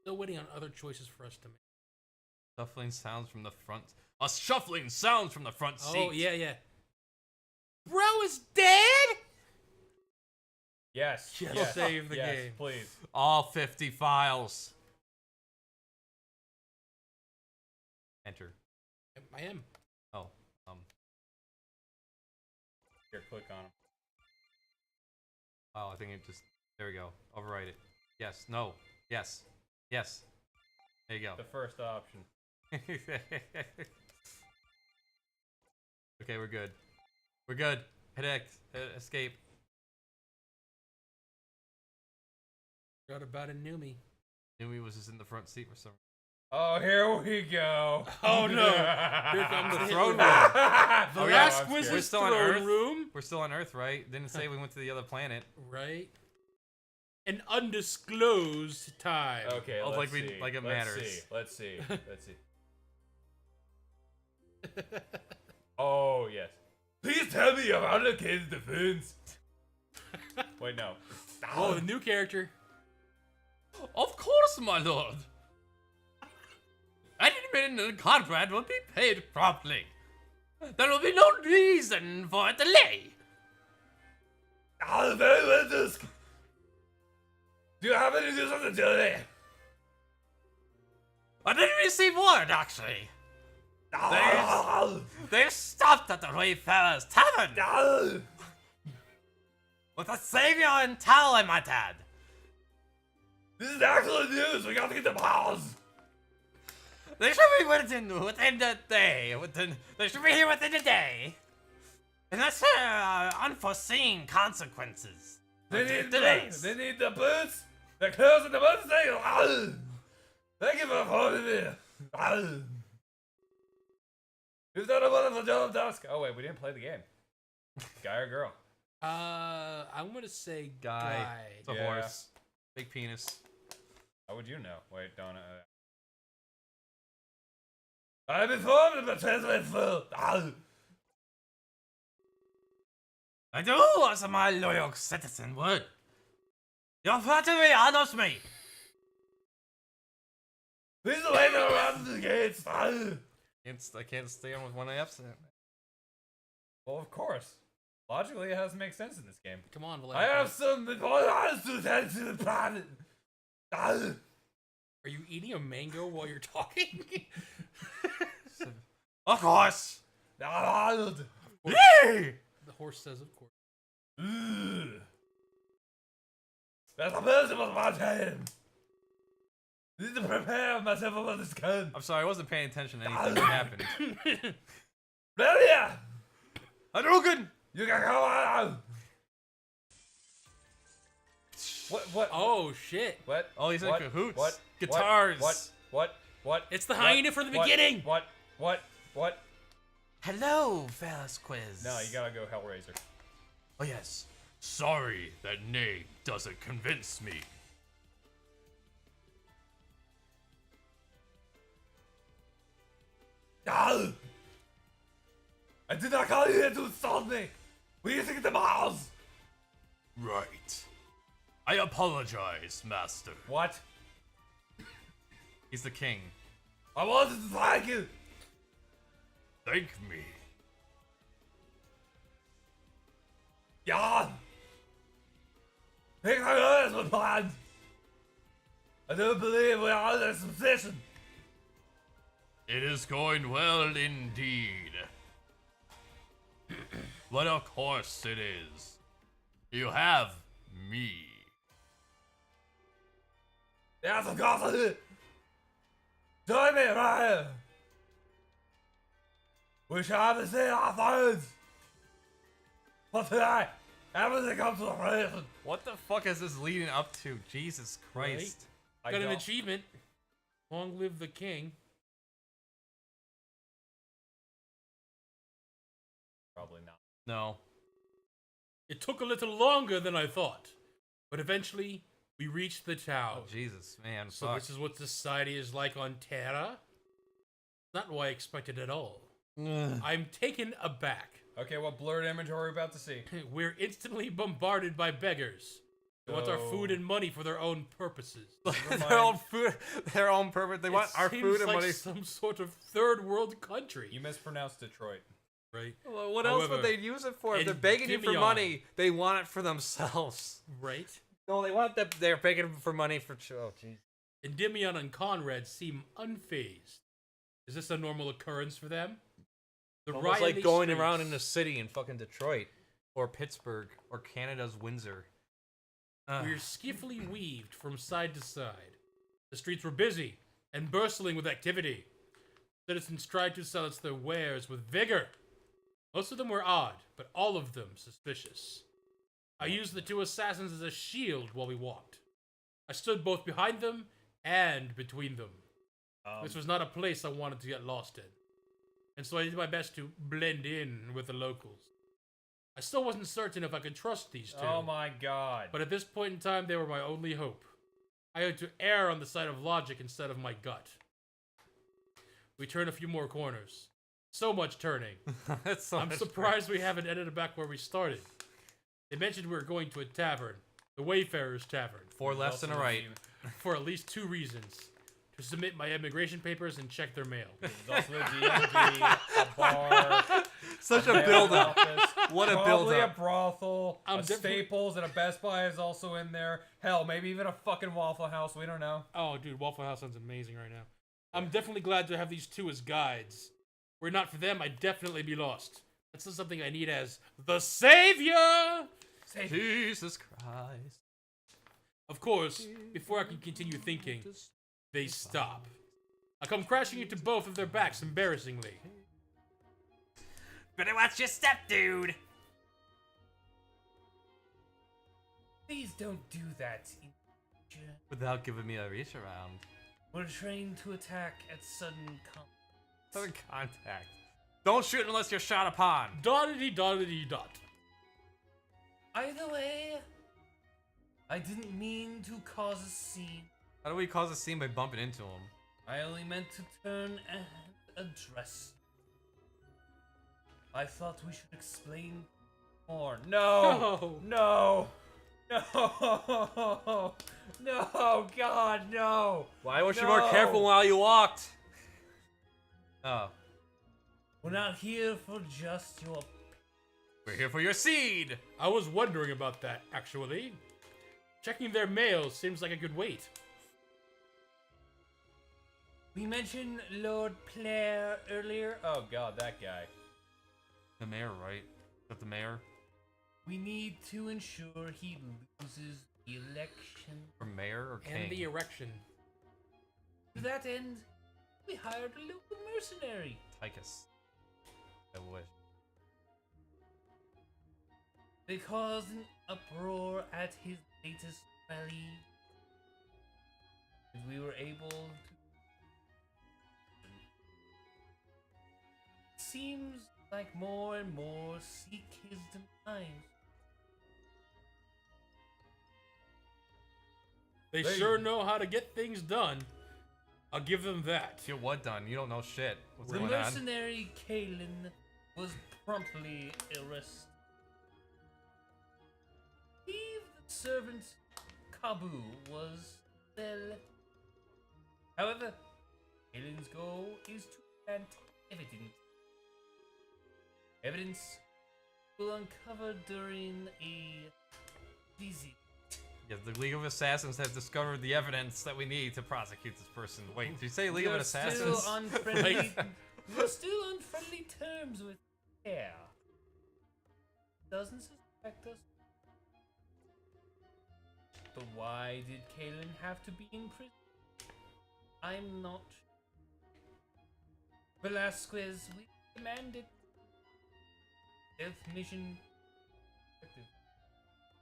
Still waiting on other choices for us to make. Shuffling sounds from the front. A shuffling sounds from the front seat. Oh yeah. Bro is dead. Yes. Just yes. save the yes, game. Please. All 50 files. Enter. I am. Oh, Here, click on him. oh, I think it just. There we go. Overwrite it. Yes. No. Yes. Yes. There you go. The first option. Okay, we're good. We're good. Hit X. Hit escape. Forgot about a Numi. Numi was just in the front seat for some reason. Oh, here we go. Oh no! Here comes the Throne room. The Oh, yeah, last I'm scared. We're Wizard's still on throne Earth? room. We're still on Earth, right? Didn't say we went to the other planet. Right. An undisclosed time. Okay, Oh, let's like we- see. like it let's matters. See. Let's see. Let's see. Oh, yes. Please tell me about the kid's defense. Wait, no. Oh, the new character. Of course, my lord. Any minute the contract will be paid promptly. There will be no reason for a delay. Oh, very well, this. Do you have any news on the delay? I didn't receive word, actually. They stopped at the Wayfarer's Tavern with a savior in tow, I might add. This is excellent news. We got to get the balls. They should be within the day. They should be here within a day. Unless unforeseen consequences. They need Delays. They need the boots, the clothes, and the motorcycle. Thank you for holding me. You've done a wonderful job, Dusk. Oh wait, we didn't play the game. Guy or girl? I'm gonna say Guy. guy. It's a Yeah. horse. Big penis. How would you know? Wait, don't. I'm informed of the transfer. I do as my loyal citizen would. Your flattery honors me. Please away around the gates. I can't stay on with one absent. Well, of course. Logically, it has to make sense in this game. Come on, I have some importance to attend to the planet. Are you eating a mango while you're talking? Of course. Donald. Yay! The horse says, of course. That's a person of my time. Need to prepare myself for this gun. I'm sorry, I wasn't paying attention to anything that happened. Belia! Hadouken! You can go out. What? Oh, shit. What? Oh, he's in What? cahoots. What? Guitars. What? It's the hyena from the beginning. What? Hello, Velasquez. No, you gotta go Hellraiser. Oh, yes. Sorry, that name doesn't convince me. I did not call you here to insult me. We used to get the Mars. Right. I apologize, Master. What? He's the king. I wanted to thank you. Thank me. Yeah. Think I heard was planned. I don't believe we are in this position. It is going well indeed. But of course it is. You have me. Yes, of course I do. Join me right here. We shall have to see our phones. But tonight, everything comes to fruition. What the fuck is this leading up to? Jesus Christ. Got an achievement. Long live the king. Probably not. No. It took a little longer than I thought, but eventually we reached the town. Oh, Jesus, man. So fuck. this is what society is like on Terra? Not what I expected at all. I'm taken aback. Okay, what blurred image are we about to see? We're instantly bombarded by beggars who want our So- food and money for their own purposes. their own food, their own purpose. They want It our seems food and like money. some sort of third world country, You mispronounced Detroit. right? Well, what else However, would they use it for? If they're in begging you for Dimeon- money, they want it for themselves. Right? No, they want that. They're begging for money for. Oh, jeez. Endymion and Conrad seem unfazed. Is this a normal occurrence for them? The Almost riot like going streets- around in the city in fucking Detroit, or Pittsburgh, or Canada's Windsor. We're skiffily weaved from side to side. The streets were busy and bustling with activity. Citizens tried to silence their wares with vigor. Most of them were odd, but all of them suspicious. I used the two assassins as a shield while we walked. I stood both behind them and between them. This was not a place I wanted to get lost in. And so I did my best to blend in with the locals. I still wasn't certain if I could trust these two. Oh my god. But at this point in time, they were my only hope. I had to err on the side of logic instead of my gut. We turned a few more corners. So much turning. That's so I'm much surprised we haven't ended back where we started. They mentioned we were going to a tavern, the Wayfarer's Tavern, 4 lefts and a right. for at least 2 reasons. To submit my immigration papers and check their mail. There's also a DMV, a bar, Such a mail build-up. office, What a probably build-up. a brothel, I'm a definitely- Staples, and a Best Buy is also in there. Hell, maybe even a fucking Waffle House. We don't know. Oh, dude, Waffle House sounds amazing right now. I'm definitely glad to have these two as guides. Were it not for them, I'd definitely be lost. That's not something I need as the Savior! Jesus Christ. Of course, before I can continue thinking, they stop. I come crashing into both of their backs embarrassingly. Better watch your step, dude. Please don't do that. Without giving me a reach around. We're trained to attack at sudden Sudden contact. Don't shoot unless you're shot upon. Dot. Either way, I didn't mean to cause a scene. How do we cause a scene by bumping into him? I only meant to turn and address. I thought we should explain more. No! No! No! No! God, no! Why was you more careful while you walked? Oh. We're not here for just your... We're here for your seed! I was wondering about that, actually. Checking their mail seems like a good wait. We mentioned Lord Player earlier. Oh god, that guy. The mayor, right? Is that the mayor? We need to ensure he loses the election. Or mayor or king? And the erection. To that end, we hired a local mercenary. Tychus. I wish. They caused an uproar at his latest rally. And we were able to... Seems like more and more seek his demise. They sure know how to get things done. I'll give them that. Get what done? You don't know shit. What's The going on? mercenary Kalen was promptly arrested. The servant Kabu was, well... However, Kalen's goal is to plant evidence. Evidence will uncover during a visit. Yeah, the League of Assassins have discovered the evidence that we need to prosecute this person. Wait, did you say League of Assassins? Still unfriendly, we're still on friendly terms with Hair. Doesn't suspect us. But why did Kalen have to be in prison? I'm not sure. Velasquez, we demanded death mission.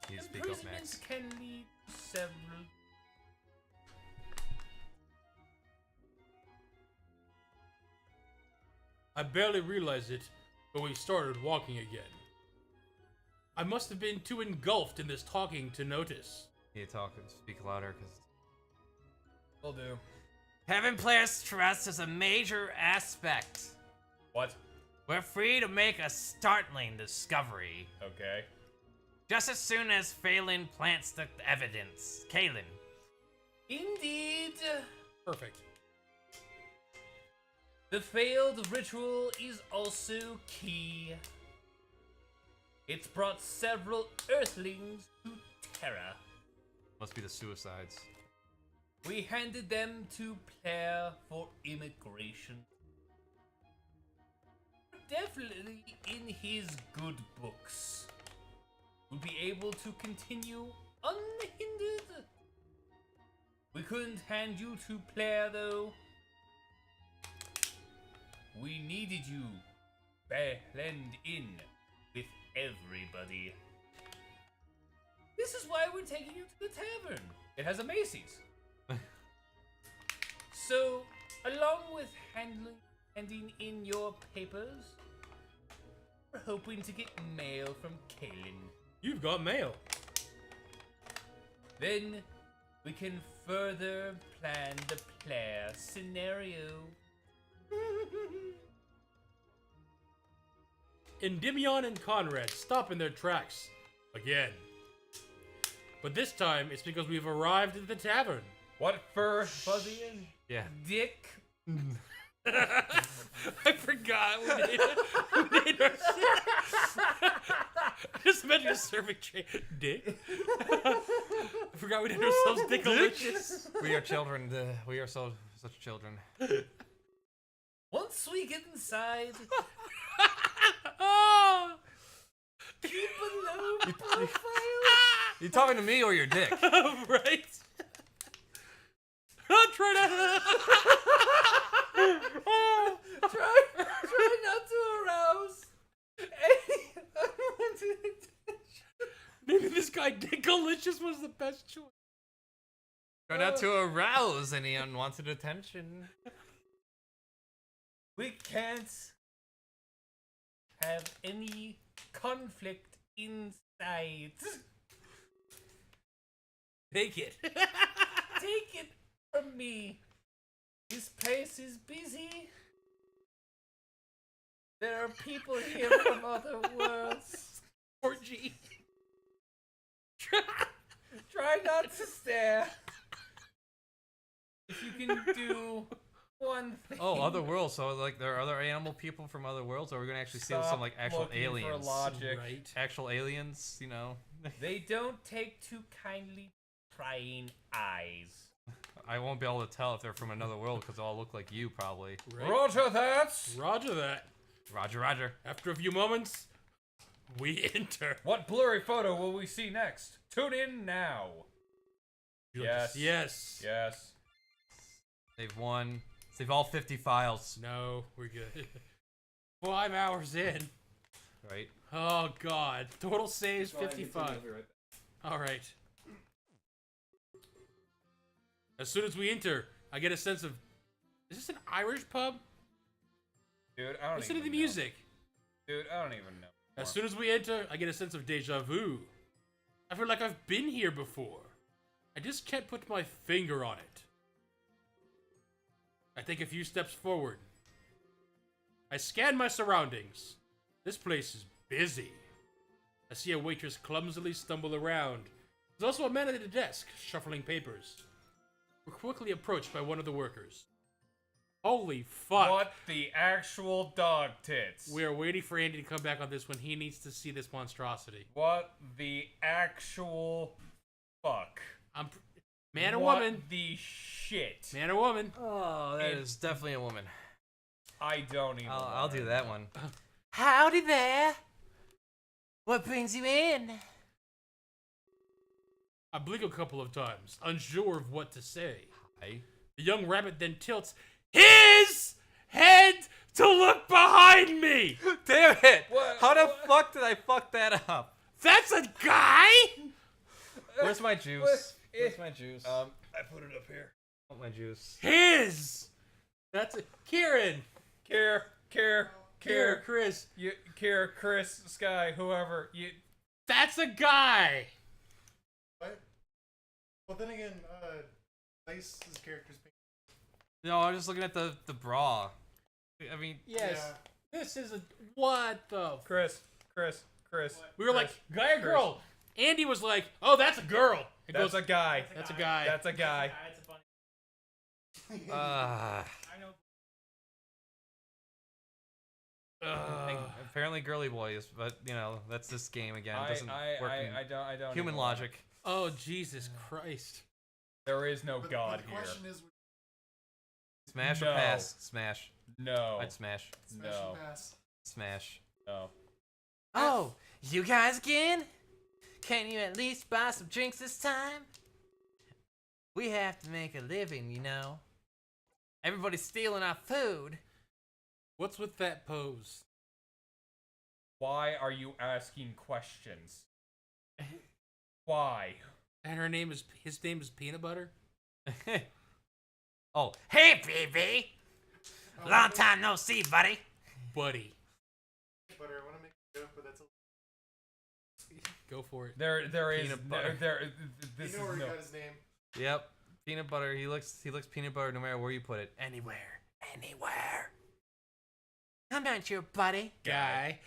You speak up, Imprisonments Max. can lead to several. I barely realized it, but we started walking again. I must have been too engulfed in this talking to notice. You talk, speak louder, because... Will do. Having players' trust is a major aspect. What? We're free to make a startling discovery. Okay. Just as soon as Phelan plants the evidence. Kalen. Indeed. Perfect. The failed ritual is also key. It's brought several Earthlings to terror. Must be the suicides. We handed them to Player for immigration. Definitely in his good books. We'll be able to continue unhindered. We couldn't hand you to Player though. We needed you to blend in with everybody. This is why we're taking you to the tavern. It has a Macy's. So, along with handing in your papers, we're hoping to get mail from Kalen. You've got mail. Then we can further plan the player scenario. Endymion and Conrad stop in their tracks. Again. But this time, it's because we've arrived at the tavern. What for, Fuzzy and Yeah. Dick? I forgot we named our just imagine a serving tray. Dick. I forgot we named ourselves Dickalicious. We are children. We are such children. Once we get inside, Oh, keep a low profile. You talking to me or your dick? right? I'm trying to. Try not to arouse any unwanted attention. Maybe this guy Dinkalicious was the best choice. Try not to arouse any unwanted attention. We can't have any conflict inside. Take it. Take it from me. This place is busy. There are people here from other worlds. 4G. Try not to stare. If you can do one thing. Oh, other worlds. So like there are other animal people from other worlds, or we're gonna actually see some Stop like actual looking for aliens. logic. Right. Actual aliens, you know. They don't take too kindly prying eyes. I won't be able to tell if they're from another world because they all look like you probably. Right. Roger that. Roger that. Roger, Roger. After a few moments, we enter. What blurry photo will we see next? Tune in now. Yes. Yes. Yes. They've won. Save all 50 files. No, we're good. 5 hours in. Right. Oh God. Total saves 55. All right. As soon as we enter, I get a sense of. Is this an Irish pub? Dude, I don't Listen to even the know. music. Dude, I don't even know. As soon as we enter, I get a sense of deja vu. I feel like I've been here before. I just can't put my finger on it. I take a few steps forward. I scan my surroundings. This place is busy. I see a waitress clumsily stumble around. There's also a man at a desk, shuffling papers. We're quickly approached by one of the workers. Holy fuck. What the actual dog tits? We are waiting for Andy to come back on this one. He needs to see this monstrosity. What the actual fuck? Man or What woman. the shit? Man or woman. Oh, that is definitely a woman. I don't even. I'll do that one. Howdy there. What brings you in? I blink a couple of times, unsure of what to say. Hi. The young rabbit then tilts his head to look behind me. Damn it! What- How the what? fuck did I fuck that up? That's a guy? Where's my juice? Where's my juice? I put it up here. I want my juice. His. That's a Kieran. Care, Chris. Chris, Sky, whoever. That's a guy. What? Well, then again, Dice's character's pink. No, I'm just looking at the bra. I mean, Yes. Yeah. This is a what the? Chris. We were like guy or girl. Andy was like, "Oh, that's a girl." It That's goes, a guy. That's a guy. That's a guy. apparently girly boys, but you know that's this game again. It doesn't work in I don't. human even logic. Oh Jesus Christ! There is no But God the here. question is, Smash No. or pass? Smash. No. I'd smash. smash No. and pass. Smash. No. Oh, you guys again? Can you at least buy some drinks this time? We have to make a living, you know. Everybody's stealing our food. What's with that pose? Why are you asking questions? Why? And his name is Peanut Butter. Oh, Hey, baby. Long time no see, buddy. Buddy, Butter, I want to make a joke, but that's a. go for it. There is Peanut butter. This You know where is he no. got his name. yep. Peanut butter. He looks peanut butter no matter where you put it. Anywhere. Anywhere. I'm not your buddy. Guy.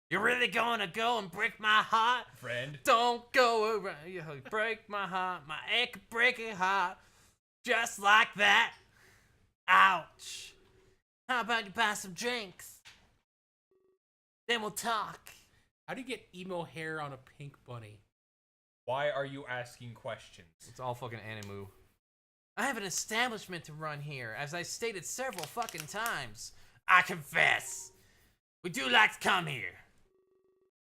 You're really gonna go and break my heart? Friend. Don't go around. You break my heart, my ache breaking heart. Just like that. Ouch. How about you buy some drinks? Then we'll talk. How do you get emo hair on a pink bunny? Why are you asking questions? It's all fucking animu. I have an establishment to run here, as I stated several fucking times. I confess. We do like to come here.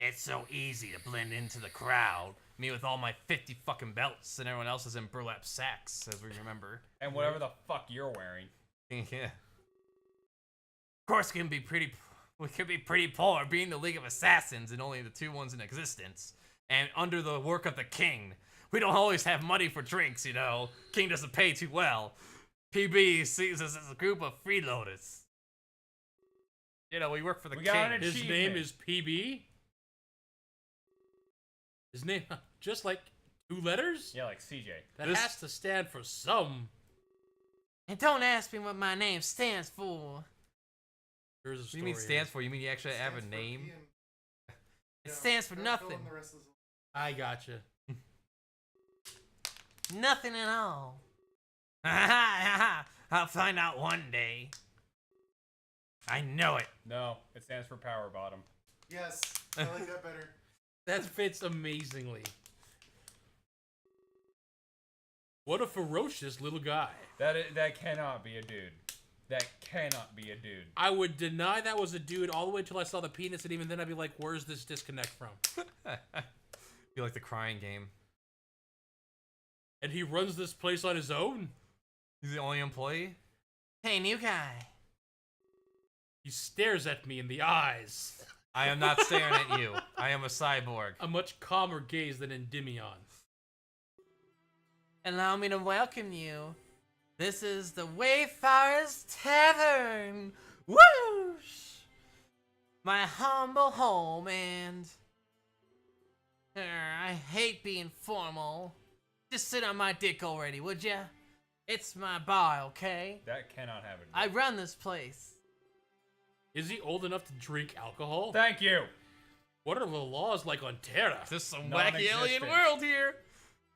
It's so easy to blend into the crowd. Me with all my 50 fucking belts and everyone else is in burlap sacks, as we remember. And whatever the fuck you're wearing. Yeah. Of course, we could be pretty poor being the League of Assassins and only the 2 ones in existence. And under the work of the king. We don't always have money for drinks, you know. King doesn't pay too well. PB sees us as a group of freeloaders. You know, we work for the We king. got an His achievement. name is PB? His name, just like 2 letters? Yeah, like CJ. That has to stand for some. And don't ask me what my name stands for. There's a What do story. you mean stands for? You mean you actually have a Stands for name? being- It Yeah, stands for fill in nothing. the rest of the- I gotcha. Nothing at all. I'll find out one day. I know it. No, it stands for power bottom. Yes, I like that better. That fits amazingly. What a ferocious little guy. That cannot be a dude. That cannot be a dude. I would deny that was a dude all the way until I saw the penis, and even then I'd be like, where's this disconnect from? You like the crying game. And he runs this place on his own? He's the only employee? Hey, new guy. He stares at me in the eyes. I am not staring at you. I am a cyborg. A much calmer gaze than Endymion. Allow me to welcome you. This is the Wayfarer's Tavern. Whoosh! My humble home and... I hate being formal. Just sit on my dick already, would ya? It's my bar, okay? That cannot happen. I run this place. Is he old enough to drink alcohol? Thank you. What are the laws like on Terra? This is some wacky alien Non-existent. world here.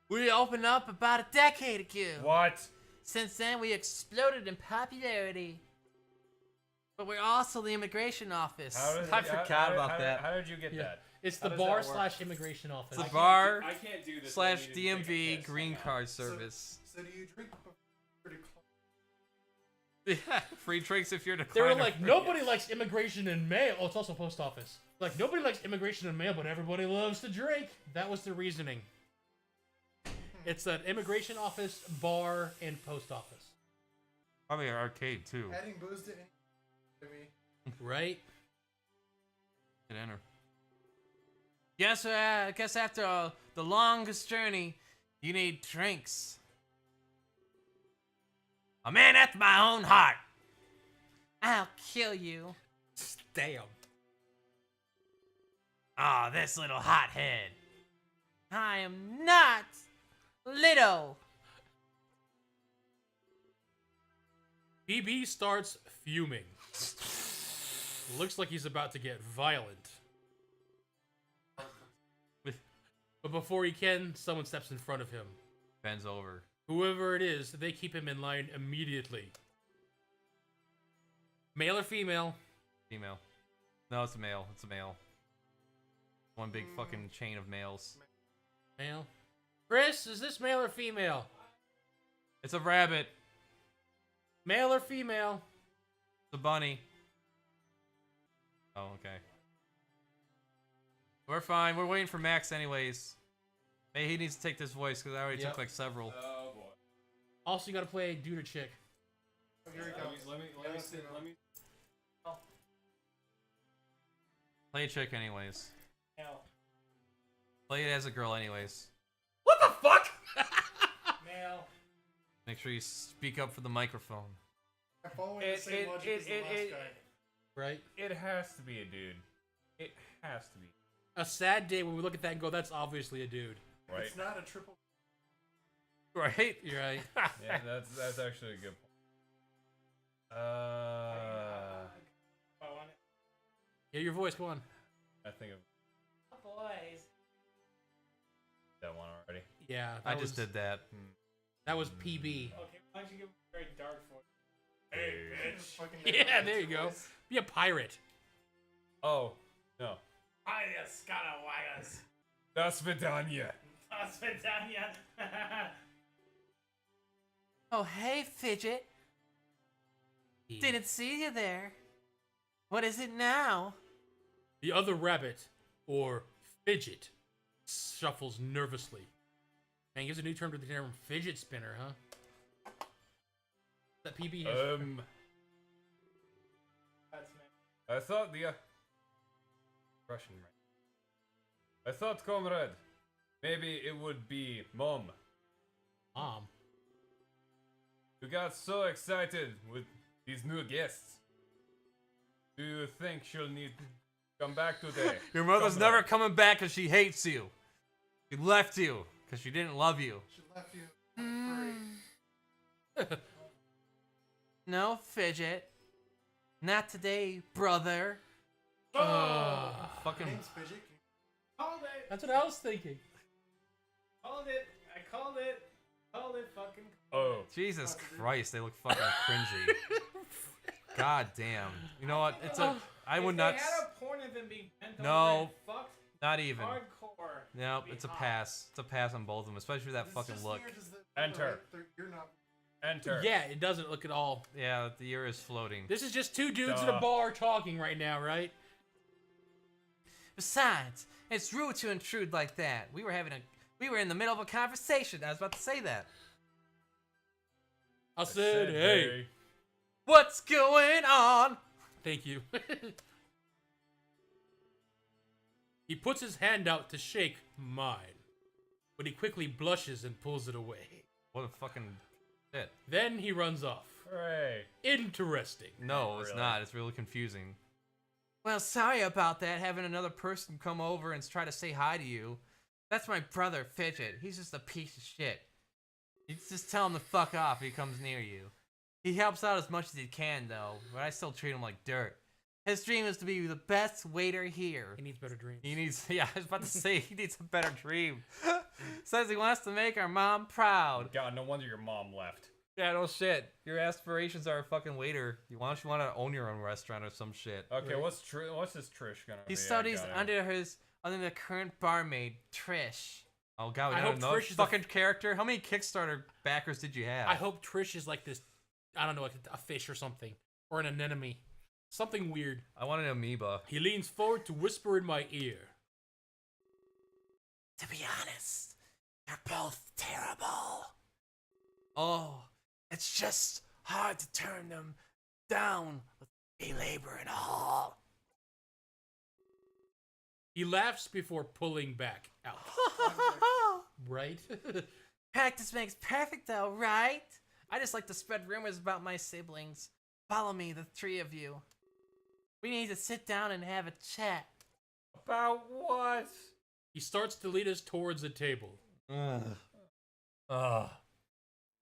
We opened up about a decade ago. What? Since then, we exploded in popularity. But we're also the immigration office. I forgot about that. How did you get Yeah. that? It's the How does bar that work? slash immigration office. It's a bar I can't do this. slash DMV green card service. So do you drink before to call? Yeah, free drinks if you're declined. They were like, nobody likes immigration and mail. Oh, it's also post office. Like, nobody likes immigration and mail, but everybody loves to drink. That was the reasoning. It's an immigration office, bar, and post office. Probably an arcade too. Adding booze to any to me. Right? Can enter. Yes, I guess after the longest journey, you need drinks. A man after my own heart. I'll kill you. Damn. Ah, this little hothead. I am not little. BB starts fuming. Looks like he's about to get violent. But before he can, someone steps in front of him. Bends over. Whoever it is, they keep him in line immediately. Male or female? Female. No, it's a male. It's a male. One big fucking chain of males. Male. Chris, is this male or female? It's a rabbit. Male or female? It's a bunny. Oh, okay. We're fine. We're waiting for Max anyways. Hey, he needs to take this voice because I already Yep. took like several. Oh boy. Also, you gotta play dude or chick. Oh, here he comes. Let me. Play a chick anyways. Play it as a girl anyways. What the fuck? Male. Make sure you speak up for the microphone. I'm following the same logic as the last guy. Right? It has to be a dude. It has to be. A sad day when we look at that and go, that's obviously a dude. Right. It's not a triple. Right? You're right. Yeah, that's actually a good point. Yeah, your voice, come on. I think of Boys. that one already. Yeah, I just did that. That was PB. Okay, why don't you give him a very dark voice? Hey, Yeah, there you go. Be a pirate. Oh no. I just gotta wires. That's Vidania. Oh, hey, Fidget. Didn't see you there. What is it now? The other rabbit or fidget, shuffles nervously. Man, gives a new term to the term fidget spinner, huh? That PB has. I thought the Russian. I thought, comrade, maybe it would be Mom. Mom. You got so excited with these new guests. Do you think she'll need to come back today? Your mother's Comrade? never coming back because she hates you. She left you because she didn't love you. She left you. No, Fidget. Not today, brother. Fucking. Name's Fidget. Called it. That's what I was thinking. Called it. I called it. Called it. Fucking. Oh. Jesus Christ, they look fucking cringy. God damn. You know what? It's a. I would not. They had a point of them being bent No. over and fucked Not even. hardcore. No, Be it's a hot. pass. It's a pass on both of them, especially that It's fucking just look. weird is that- Enter. You're not. Enter. Yeah, it doesn't look at all. Yeah, the ear is floating. This is just two dudes in Duh. a bar talking right now, right? Besides, it's rude to intrude like that. We were in the middle of a conversation. I was about to say that. I said, hey. What's going on? Thank you. He puts his hand out to shake mine, but he quickly blushes and pulls it away. What a fucking shit. Then he runs off. Hooray. Interesting. No, it's Really? not. It's really confusing. Well, sorry about that, having another person come over and try to say hi to you. That's my brother, Fidget. He's just a piece of shit. You just tell him to fuck off if he comes near you. He helps out as much as he can, though, but I still treat him like dirt. His dream is to be the best waiter here. He needs better dreams. He needs, yeah, I was about to say, he needs a better dream. Says he wants to make our mom proud. God, no wonder your mom left. Yeah, no shit. Your aspirations are a fucking waiter. You want to own your own restaurant or some shit. Okay, what's this Trish gonna be? He I studies gotta- under the current barmaid, Trish. Oh god, we I don't hope know Trish is the fucking character. How many Kickstarter backers did you have? I hope Trish is like this, I don't know, like a fish or something. Or an anemone. Something weird. I want an amoeba. He leans forward to whisper in my ear. To be honest, you're both terrible. Oh, it's just hard to turn them down with a labor and all. He laughs before pulling back out. Right? Practice makes perfect, though, right? I just like to spread rumors about my siblings. Follow me, the three of you. We need to sit down and have a chat. About what? He starts to lead us towards the table. Whoa!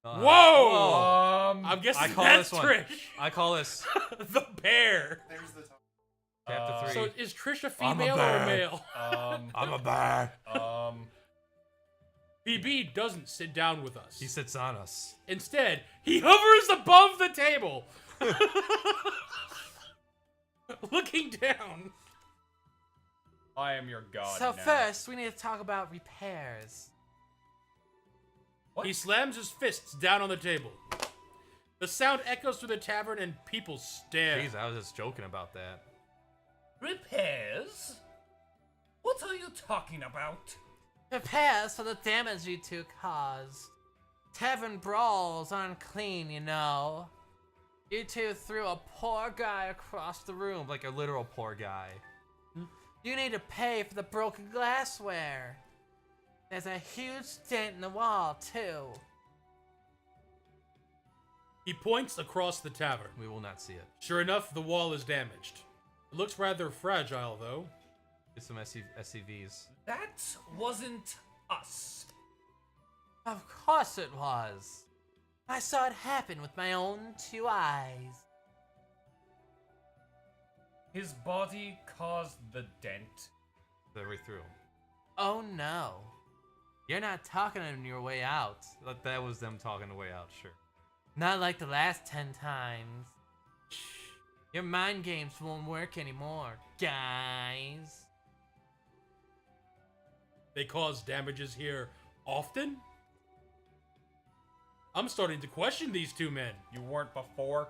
Whoa! I'm guessing I call that's this one. Trish. I call this The bear. There's the top. chapter 3. So is Trish a I'm a female or a bear. male? I'm a bear. BB doesn't sit down with us. He sits on us. Instead, he hovers above the table. Looking down. I am your god So now. first, we need to talk about repairs. What? He slams his fists down on the table. The sound echoes through the tavern and people stare. Jeez, I was just joking about that. Repairs? What are you talking about? Repairs for the damage you two caused. Tavern brawls aren't clean, you know. You two threw a poor guy across the room. Like a literal poor guy. You need to pay for the broken glassware. There's a huge dent in the wall, too. He points across the tavern. We will not see it. Sure enough, the wall is damaged. It looks rather fragile, though. Get some SCVs. That wasn't us. Of course it was. I saw it happen with my own two eyes. His body caused the dent. They're right through. Oh no. You're not talking on your way out. That was them talking the way out, sure. Not like the last 10 times. Your mind games won't work anymore, guys. They cause damages here often? I'm starting to question these two men. You weren't before.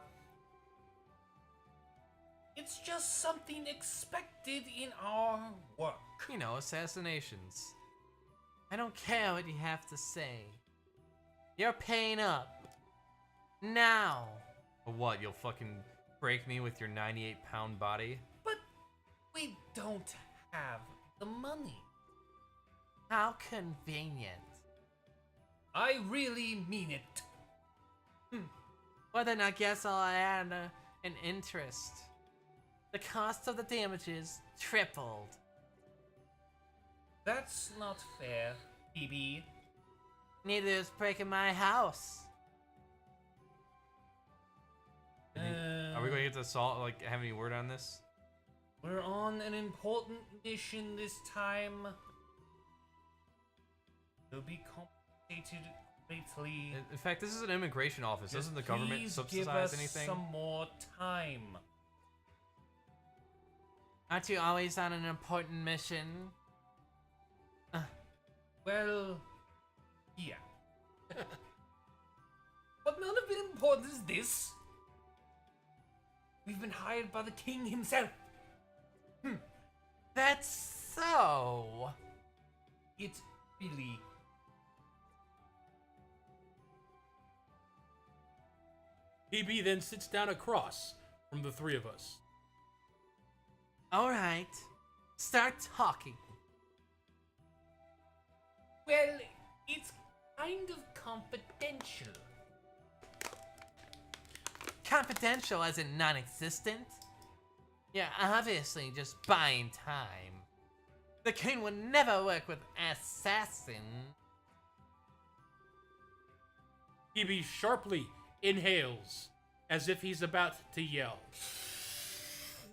It It's just something expected in our work. You know, assassinations. I don't care what you have to say. You're paying up. Now. But what, you'll fucking break me with your 98-pound body? But we don't have the money. How convenient. I really mean it. Well then I guess I'll add an interest. The cost of the damages tripled. That's not fair, PB. Neither is breaking my house. Are we going to get to assault, like, have any word on this? We're on an important mission this time. You'll be compensated greatly. In fact, this is an immigration office. Doesn't the government Please subsidize give us anything? some more time. Aren't you always on an important mission? Well, yeah. But none of it important is this. We've been hired by the king himself. That's so. It really. PB then sits down across from the three of us. Alright. Start talking. Well, it's kind of confidential. Confidential as in non-existent? Yeah, obviously just buying time. The king would never work with assassins. PB sharply inhales as if he's about to yell.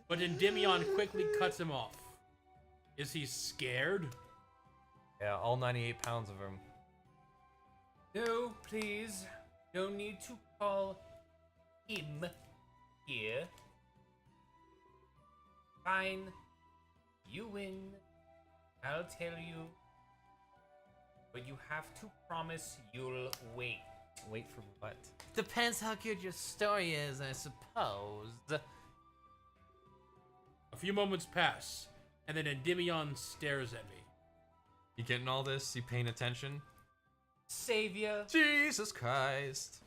But Endymion quickly cuts him off. Is he scared? Yeah, all 98 pounds of him. No, please. No need to call him here. Fine. You win. I'll tell you. But you have to promise you'll wait. Wait for what? Depends how good your story is, I suppose. A few moments pass, and then Endymion stares at me. You getting all this? You paying attention? Savior, Jesus Christ.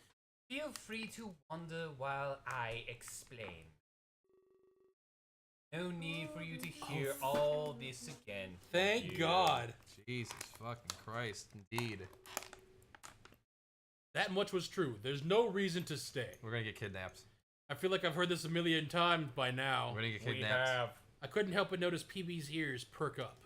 feel free to wonder while I explain. No need for you to hear all this again. Thank Yeah. God. Jesus fucking Christ, indeed. That much was true. There's no reason to stay. We're gonna get kidnapped. I feel like I've heard this a million times by now. We're gonna get We kidnapped. have. I couldn't help but notice PB's ears perk up,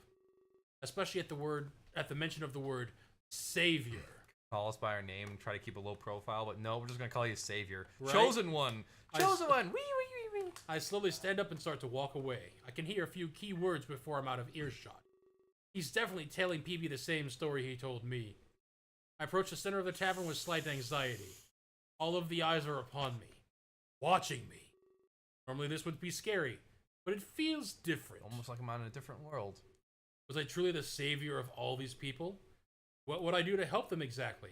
especially at the mention of the word savior. Call us by our name and try to keep a low profile, but no, we're just gonna call you Savior. Right. Chosen one! Chosen one! Wee wee wee wee! I slowly stand up and start to walk away. I can hear a few key words before I'm out of earshot. He's definitely telling PB the same story he told me. I approach the center of the tavern with slight anxiety. All of the eyes are upon me, watching me. Normally this would be scary, but it feels different. Almost like I'm out in a different world. Was I truly the savior of all these people? What would I do to help them exactly?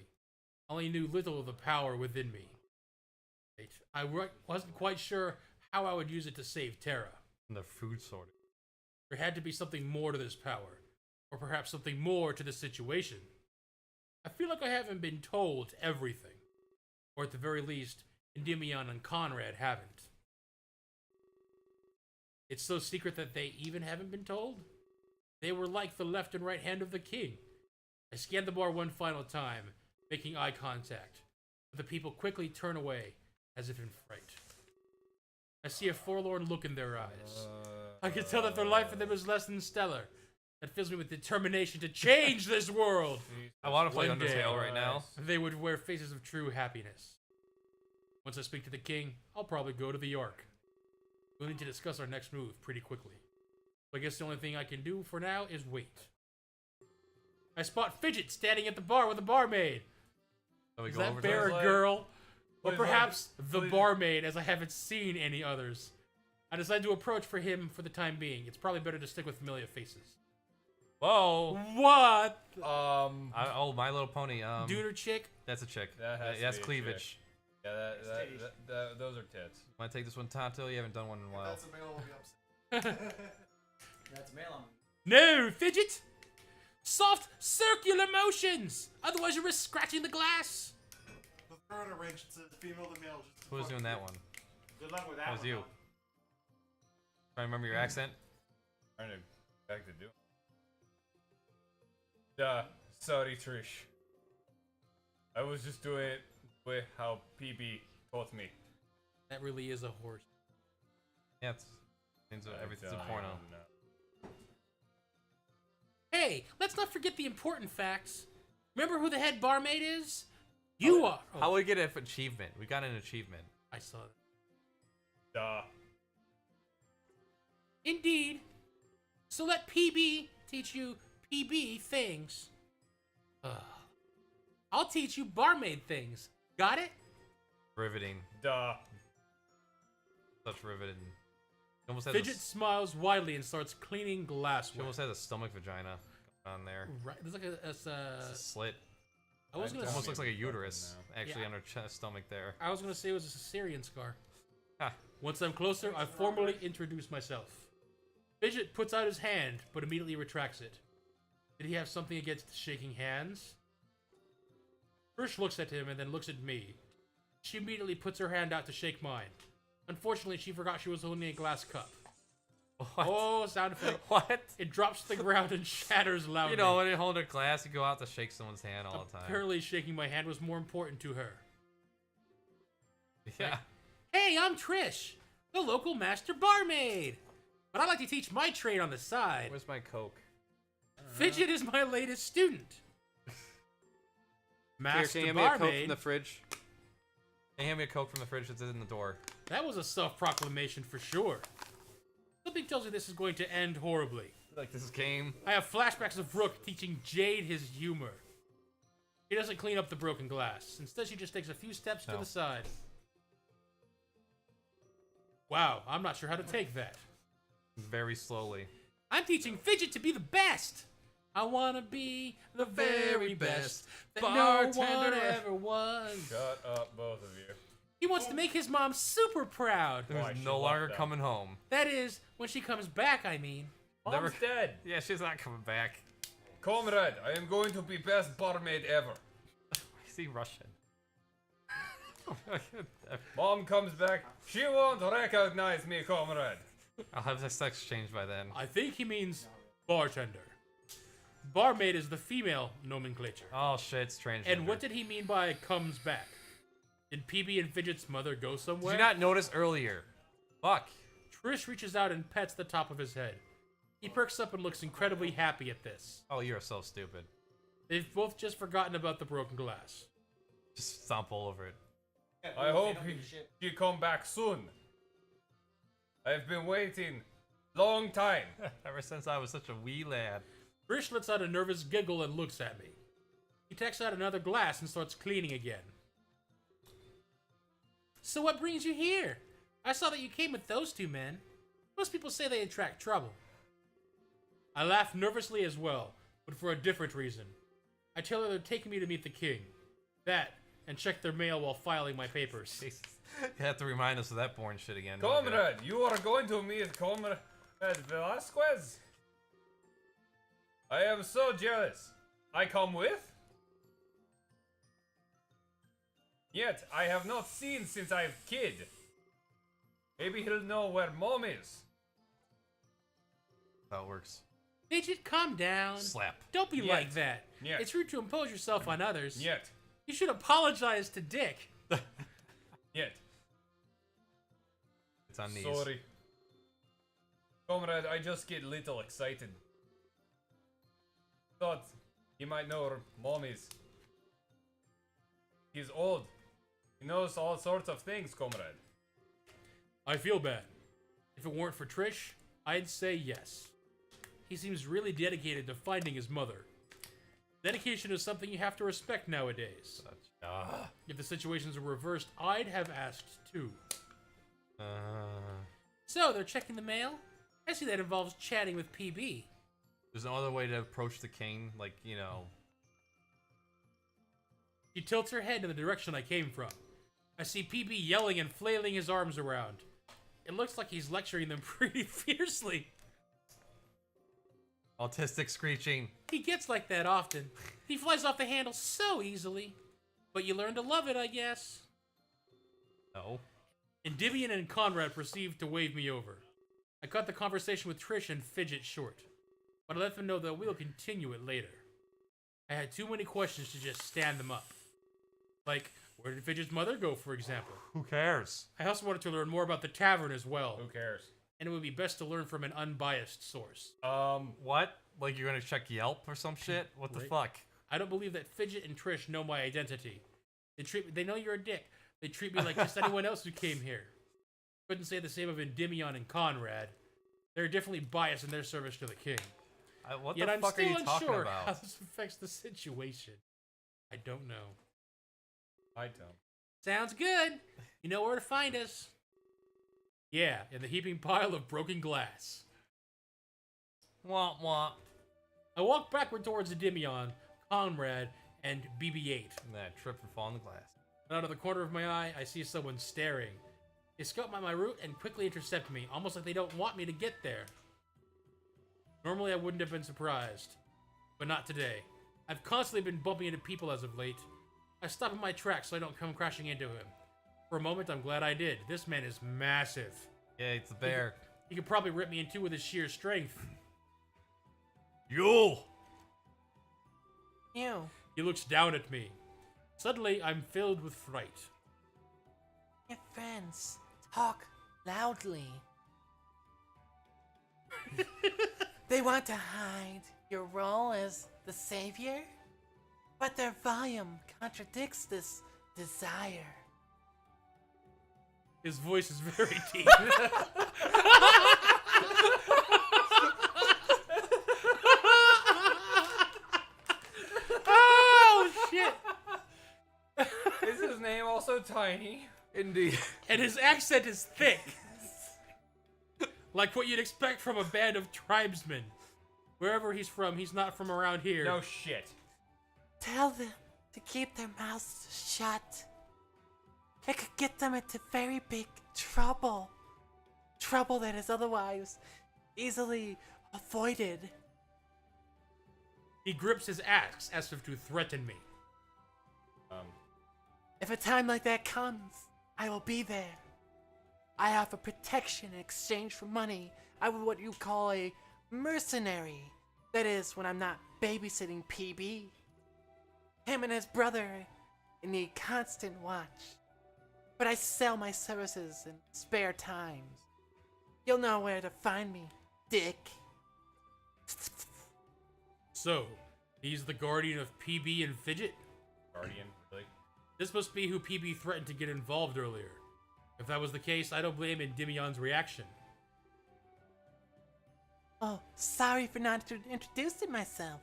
I only knew little of the power within me. I wasn't quite sure how I would use it to save Terra. And the food sorted. There had to be something more to this power, or perhaps something more to the situation. I feel like I haven't been told everything, or at the very least, Endymion and Conrad haven't. It's so secret that they even haven't been told? They were like the left and right hand of the king. I scanned the bar one final time, making eye contact, but the people quickly turn away, as if in fright. I see a forlorn look in their eyes. I can tell that their life for them is less than stellar. That fills me with determination to change this world. I want to play One day, Undertale right now. They would wear faces of true happiness. Once I speak to the king, I'll probably go to the Ark. We'll need to discuss our next move pretty quickly. So I guess the only thing I can do for now is wait. I spot Fidget standing at the bar with a barmaid. So we Is go that over bear to a Like- girl? Or Please, perhaps like, the please. barmaid, as I haven't seen any others. I decide to approach for him for the time being. It's probably better to stick with familiar faces. Whoa! What? Oh, My Little Pony. Dude or chick? That's a chick. That has to That's be a cleavage. Yeah, those are tits. Want to take this one, Tonto? You haven't done one in a while. That's a male, will be upset. That's male on. No, Fidget! Soft, circular motions! Otherwise you risk scratching the glass! The throw in a wrench, it says female to male. Just Who was doing that one? Good luck with that That was one. you. Mom. Trying to remember your accent? Trying to back to do. Sorry, Trish. I was just doing it with how PB taught me. That really is a horse. Yeah, everything's a porno. Hey, let's not forget the important facts. Remember who the head barmaid is? You are! Oh, How would we get an achievement? We got an achievement. I saw that. Duh. Indeed. So let PB teach you PB things. I'll teach you barmaid things. Got it? Riveting. Duh. Such riveting. She almost has Fidget smiles widely and starts cleaning she glassware. almost has a stomach vagina on there. Right, there's like It's a slit. I was gonna It almost say, looks like a uterus, actually, Yeah. on her stomach there. I was gonna say it was a cesarean scar. Ha. Once I'm closer, I formally introduce myself. Fidget puts out his hand, but immediately retracts it. Did he have something against shaking hands? Trish looks at him and then looks at me. She immediately puts her hand out to shake mine. Unfortunately, she forgot she was holding a glass cup. What? Oh, sound effect. What? It drops to the ground and shatters loudly. You know, when you hold a glass, you go out to shake someone's hand all the time. Apparently, shaking my hand was more important to her. Yeah. Hey, I'm Trish, the local master barmaid. But I like to teach my trade on the side. Where's my Coke? Fidget is my latest student. Here, Master can you hand me a Coke barmaid. from the fridge? Can you hand me a Coke from the fridge that's in the door? That was a self-proclamation for sure. Something tells me this is going to end horribly. Like this game? I have flashbacks of Rook teaching Jade his humor. She doesn't clean up the broken glass. Instead, she just takes a few steps to No. the side. Wow, I'm not sure how to take that. Very slowly. I'm teaching Fidget to be the best. I want to be the very best that no one bartender ever was. Shut up, both of you. He wants to make his mom super proud. Who's Why, she no left longer them. coming home. That is, when she comes back, I mean. Mom's Never- dead. Yeah, she's not coming back. Comrade, I am going to be best barmaid ever. Is he Russian? Mom comes back, she won't recognize me, comrade. I'll have this sex changed by then. I think he means bartender. Barmaid is the female nomenclature. Oh shit, it's transgender. And what did he mean by comes back? Did PB and Fidget's mother go Did somewhere? you not notice earlier? Fuck. Trish reaches out and pets the top of his head. He perks up and looks incredibly happy at this. Oh, you're so stupid. They've both just forgotten about the broken glass. Just stomp all over it. I hope she come back soon. I've been waiting long time. Ever since I was such a wee lad. Trish lets out a nervous giggle and looks at me. He takes out another glass and starts cleaning again. So what brings you here? I saw that you came with those two men. Most people say they attract trouble. I laugh nervously as well, but for a different reason. I tell her they're taking me to meet the king. That, and check their mail while filing my papers. Jesus. You have to remind us of that boring shit again. don't you? Comrade, you are going to meet Comrade Velasquez? I am so jealous. I come with? Yet, I have not seen since I've kid. Maybe he'll know where mom is. How it works. Fidget, calm down. Slap. Don't be Yet. like that. Yet. It's rude to impose yourself on others. Yet. You should apologize to Dick. Yet. It's on these. Sorry. Comrade, I just get little excited. Thought he might know where mom is. He's old. He knows all sorts of things, comrade. I feel bad. If it weren't for Trish, I'd say yes. He seems really dedicated to finding his mother. Dedication is something you have to respect nowadays. If the situations were reversed, I'd have asked too. So, they're checking the mail? I see that involves chatting with PB. There's no other way to approach the king, like, you know. She tilts her head in the direction I came from. I see PB yelling and flailing his arms around. It looks like he's lecturing them pretty fiercely. Autistic screeching. He gets like that often. He flies off the handle so easily. But you learn to love it, I guess. No. Endymion and Conrad proceed to wave me over. I cut the conversation with Trish and Fidget short, but I let them know that we'll continue it later. I had too many questions to just stand them up. Like, where did Fidget's mother go, for example? Who cares? I also wanted to learn more about the tavern as well, Who cares? and it would be best to learn from an unbiased source. What? Like you're gonna check Yelp or some shit? What the Right. fuck? I don't believe that Fidget and Trish know my identity. They know you're a dick. They treat me like just anyone else who came here. Couldn't say the same of Endymion and Conrad. They're definitely biased in their service to the king. What Yet the I'm fuck are still you talking unsure how about? this affects the situation. I don't know. I don't. Sounds good. You know where to find us. Yeah, in the heaping pile of broken glass. Womp womp. I walk backward towards Endymion, Conrad, and BB-8. Nah, trip and fall in the glass. And out of the corner of my eye, I see someone staring. They scope my route and quickly intercept me, almost like they don't want me to get there. Normally I wouldn't have been surprised, but not today. I've constantly been bumping into people as of late. I stop in my tracks so I don't come crashing into him. For a moment, I'm glad I did. This man is massive. Yeah, it's the bear. He could probably rip me in two with his sheer strength. You! You. He looks down at me. Suddenly, I'm filled with fright. Your friends talk loudly. They want to hide your role as the savior, but their volume contradicts this desire. His voice is very deep. Oh, shit! Is his name also Tiny? Indeed. And his accent is thick. Like what you'd expect from a band of tribesmen. Wherever he's from, he's not from around here. No shit. Tell them to keep their mouths shut. It could get them into very big trouble. Trouble that is otherwise easily avoided. He grips his axe as if to threaten me. If a time like that comes, I will be there. I offer protection in exchange for money. I would what you call a mercenary. That is, when I'm not babysitting PB. Him and his brother need constant watch. But I sell my services in spare times. You'll know where to find me, dick. So, he's the guardian of PB and Fidget? Guardian, really? This must be who PB threatened to get involved earlier. If that was the case, I don't blame Endymion's reaction. Oh, sorry for not introducing myself.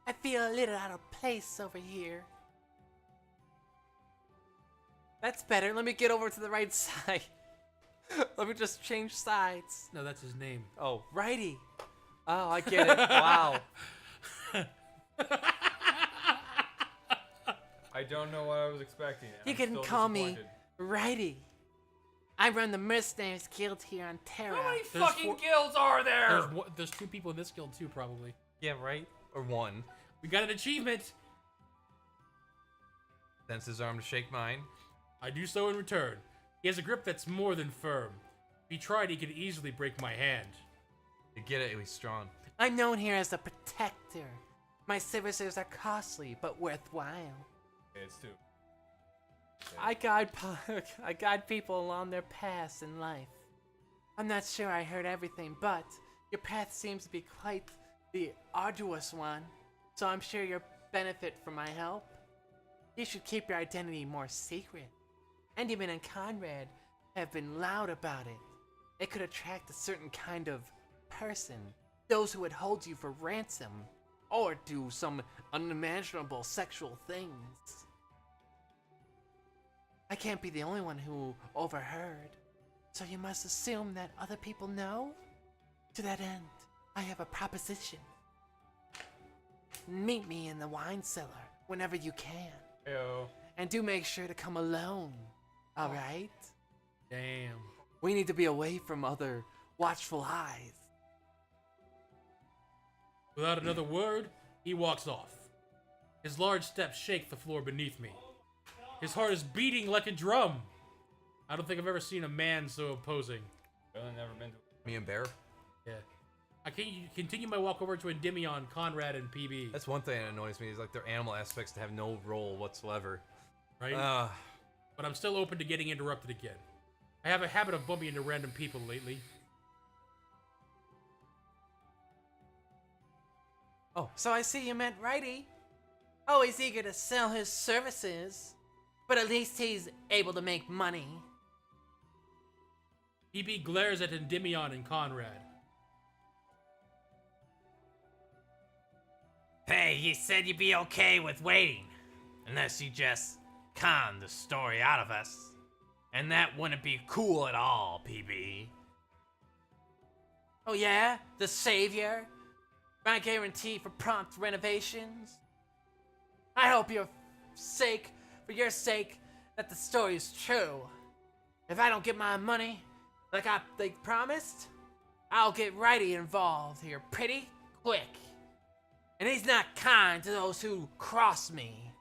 I feel a little out of place over here. That's better. Let me get over to the right side. Let me just change sides. No, that's his name. Oh, righty. Oh, I get it. Wow. I don't know what I was expecting. You I'm can still call me disappointed. Righty. I run the Mercenaries Guild here on Terra. How many There's fucking four- guilds are there? There's two people in this guild too, probably. Yeah, right? Or one. We got an achievement. Sends his arm to shake mine. I do so in return. He has a grip that's more than firm. If he tried, he could easily break my hand. You get it, he's strong. I'm known here as the Protector. My services are costly, but worthwhile. It's two. I guide people along their paths in life. I'm not sure I heard everything, but your path seems to be quite the arduous one, so I'm sure you'll benefit from my help. You should keep your identity more secret. Endymion and Conrad have been loud about it. It could attract a certain kind of person, those who would hold you for ransom, or do some unimaginable sexual things. I can't be the only one who overheard, so you must assume that other people know? To that end, I have a proposition. Meet me in the wine cellar whenever you can, Ew. and do make sure to come alone. All right. Damn. We need to be away from other watchful eyes. Without another word, he walks off. His large steps shake the floor beneath me. His heart is beating like a drum. I don't think I've ever seen a man so imposing. Really never been to. Me and Bear. Yeah. I continue my walk over to Endymion, Conrad, and PB. That's one thing that annoys me is like their animal aspects that have no role whatsoever. Right? But I'm still open to getting interrupted again. I have a habit of bumping into random people lately. Oh, so I see you meant Righty. Always eager to sell his services, but at least he's able to make money. PB glares at Endymion and Conrad. Hey, you said you'd be okay with waiting, unless you just con the story out of us. And that wouldn't be cool at all, PB. Oh yeah? The savior? My guarantee for prompt renovations? I hope for your sake, that the story is true. If I don't get my money, like they promised, I'll get Righty involved here pretty quick. And he's not kind to those who cross me.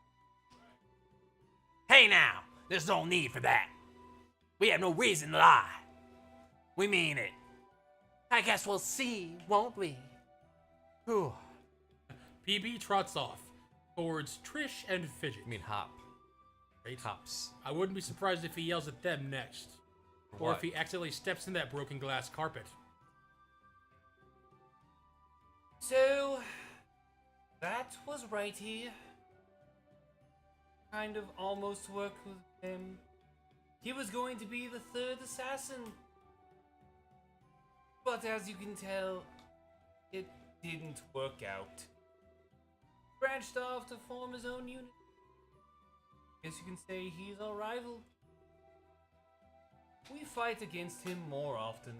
Hey now, there's no need for that. We have no reason to lie. We mean it. I guess we'll see, won't we? Whew. PB trots off towards Trish and Fidget. I mean Hop. Right? Hops. I wouldn't be surprised if he yells at them next. Or What? if he accidentally steps in that broken glass carpet. So, that was Righty. Kind of almost worked with him. He was going to be the third assassin. But as you can tell, it didn't work out. Branched off to form his own unit. Guess you can say he's our rival. We fight against him more often.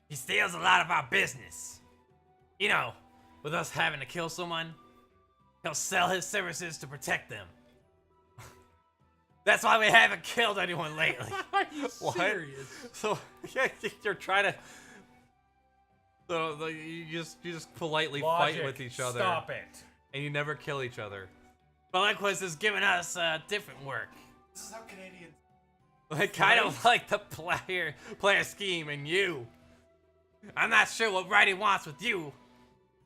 He steals a lot of our business. You know, with us having to kill someone, he'll sell his services to protect them. That's why we haven't killed anyone lately. Are you What? serious? So yeah, you're trying to. So like, you just politely Logic, fight with each other, Stop it. and you never kill each other. Velenquist is giving us different work. This is how Canadians. Like kind of like the player scheme and you. I'm not sure what Righty wants with you.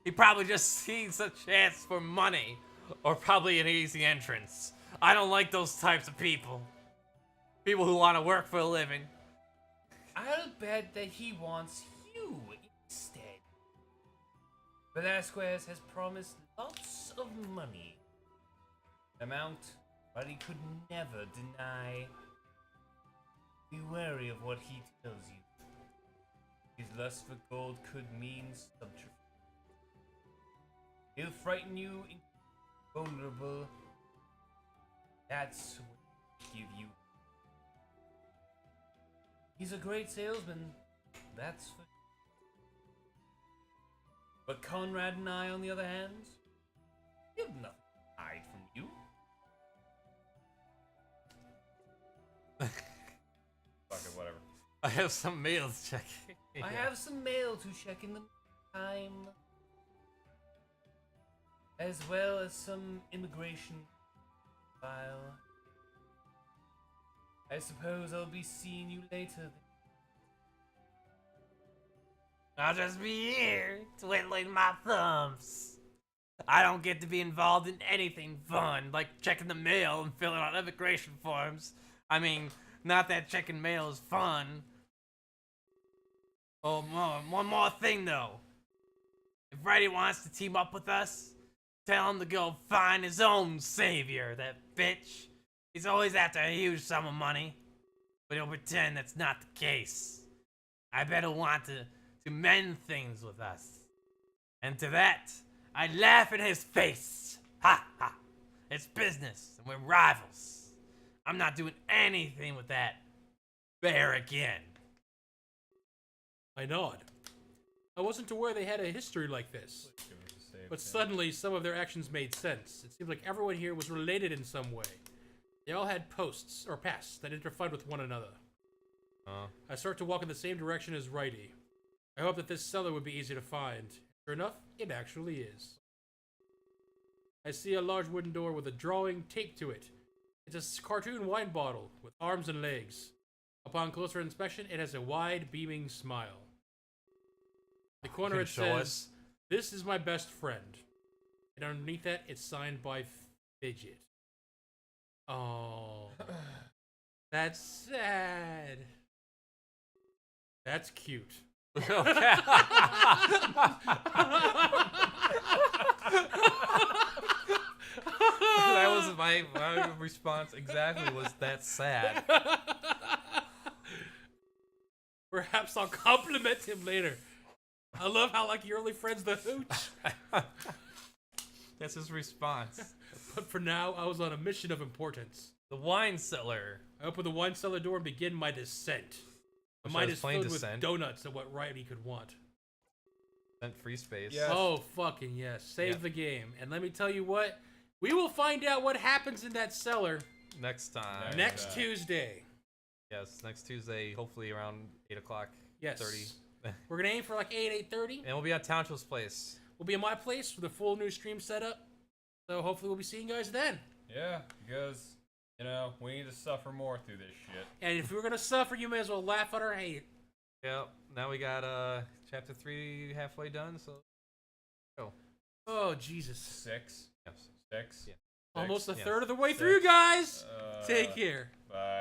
He probably just sees a chance for money. Or probably an easy entrance. I don't like those types of people. People who want to work for a living. I'll bet that he wants you instead. Velasquez has promised lots of money. Amount but he could never deny. Be wary of what he tells you. His lust for gold could mean subterfuge. He'll frighten you into vulnerable. That's what he'll give you. He's a great salesman, that's for sure. But Conrad and I, on the other hand, we have nothing to hide from you. Fuck it, whatever. I have some mail to check. I have some mail to check in the meantime, as well as some immigration file. I suppose I'll be seeing you later. I'll just be here, twiddling my thumbs. I don't get to be involved in anything fun, like checking the mail and filling out immigration forms. I mean, not that checking mail is fun. Oh, one more thing though. If Righty wants to team up with us, tell him to go find his own savior, that bitch. He's always after a huge sum of money, but he'll pretend that's not the case. I bet he'll want to mend things with us. And to that, I laugh in his face. Ha ha. It's business, and we're rivals. I'm not doing anything with that bear again. I nod. I wasn't aware they had a history like this. But suddenly, some of their actions made sense. It seemed like everyone here was related in some way. They all had posts or pasts that interfied with one another. Oh. I start to walk in the same direction as Righty. I hope that this cellar would be easy to find. Sure enough, it actually is. I see a large wooden door with a drawing taped to it. It's a cartoon wine bottle with arms and legs. Upon closer inspection, it has a wide, beaming smile. In the corner it says, "This is my best friend." And underneath that, it's signed by Fidget. Oh. That's sad. That's cute. Okay. That was my response exactly, was that sad. Perhaps I'll compliment him later. I love how like your only friend's the hooch. That's his response. But for now, I was on a mission of importance. The wine cellar. I open the wine cellar door and begin my descent. The Wish I mind was is playing filled Descent. with donuts and what Righty could want. Sent free space. Yeah. Yes. Oh, fucking yes. Save Yep. the game. And let me tell you what, we will find out what happens in that cellar Next time. next Tuesday. Yes, next Tuesday, hopefully around 8 o'clock. Yes. 30. We're going to aim for like 8:30. And we'll be at Township's place. We'll be in my place with a full new stream setup. So hopefully we'll be seeing you guys then. Yeah, because, you know, we need to suffer more through this shit. And if we're going to suffer, you may as well laugh at our hate. Yep. Now we got chapter 3 halfway done, so go. Oh, Jesus. 6. Yes. 6. Yeah. Almost a Yes. third of the way 6. through, guys. Take care. Bye.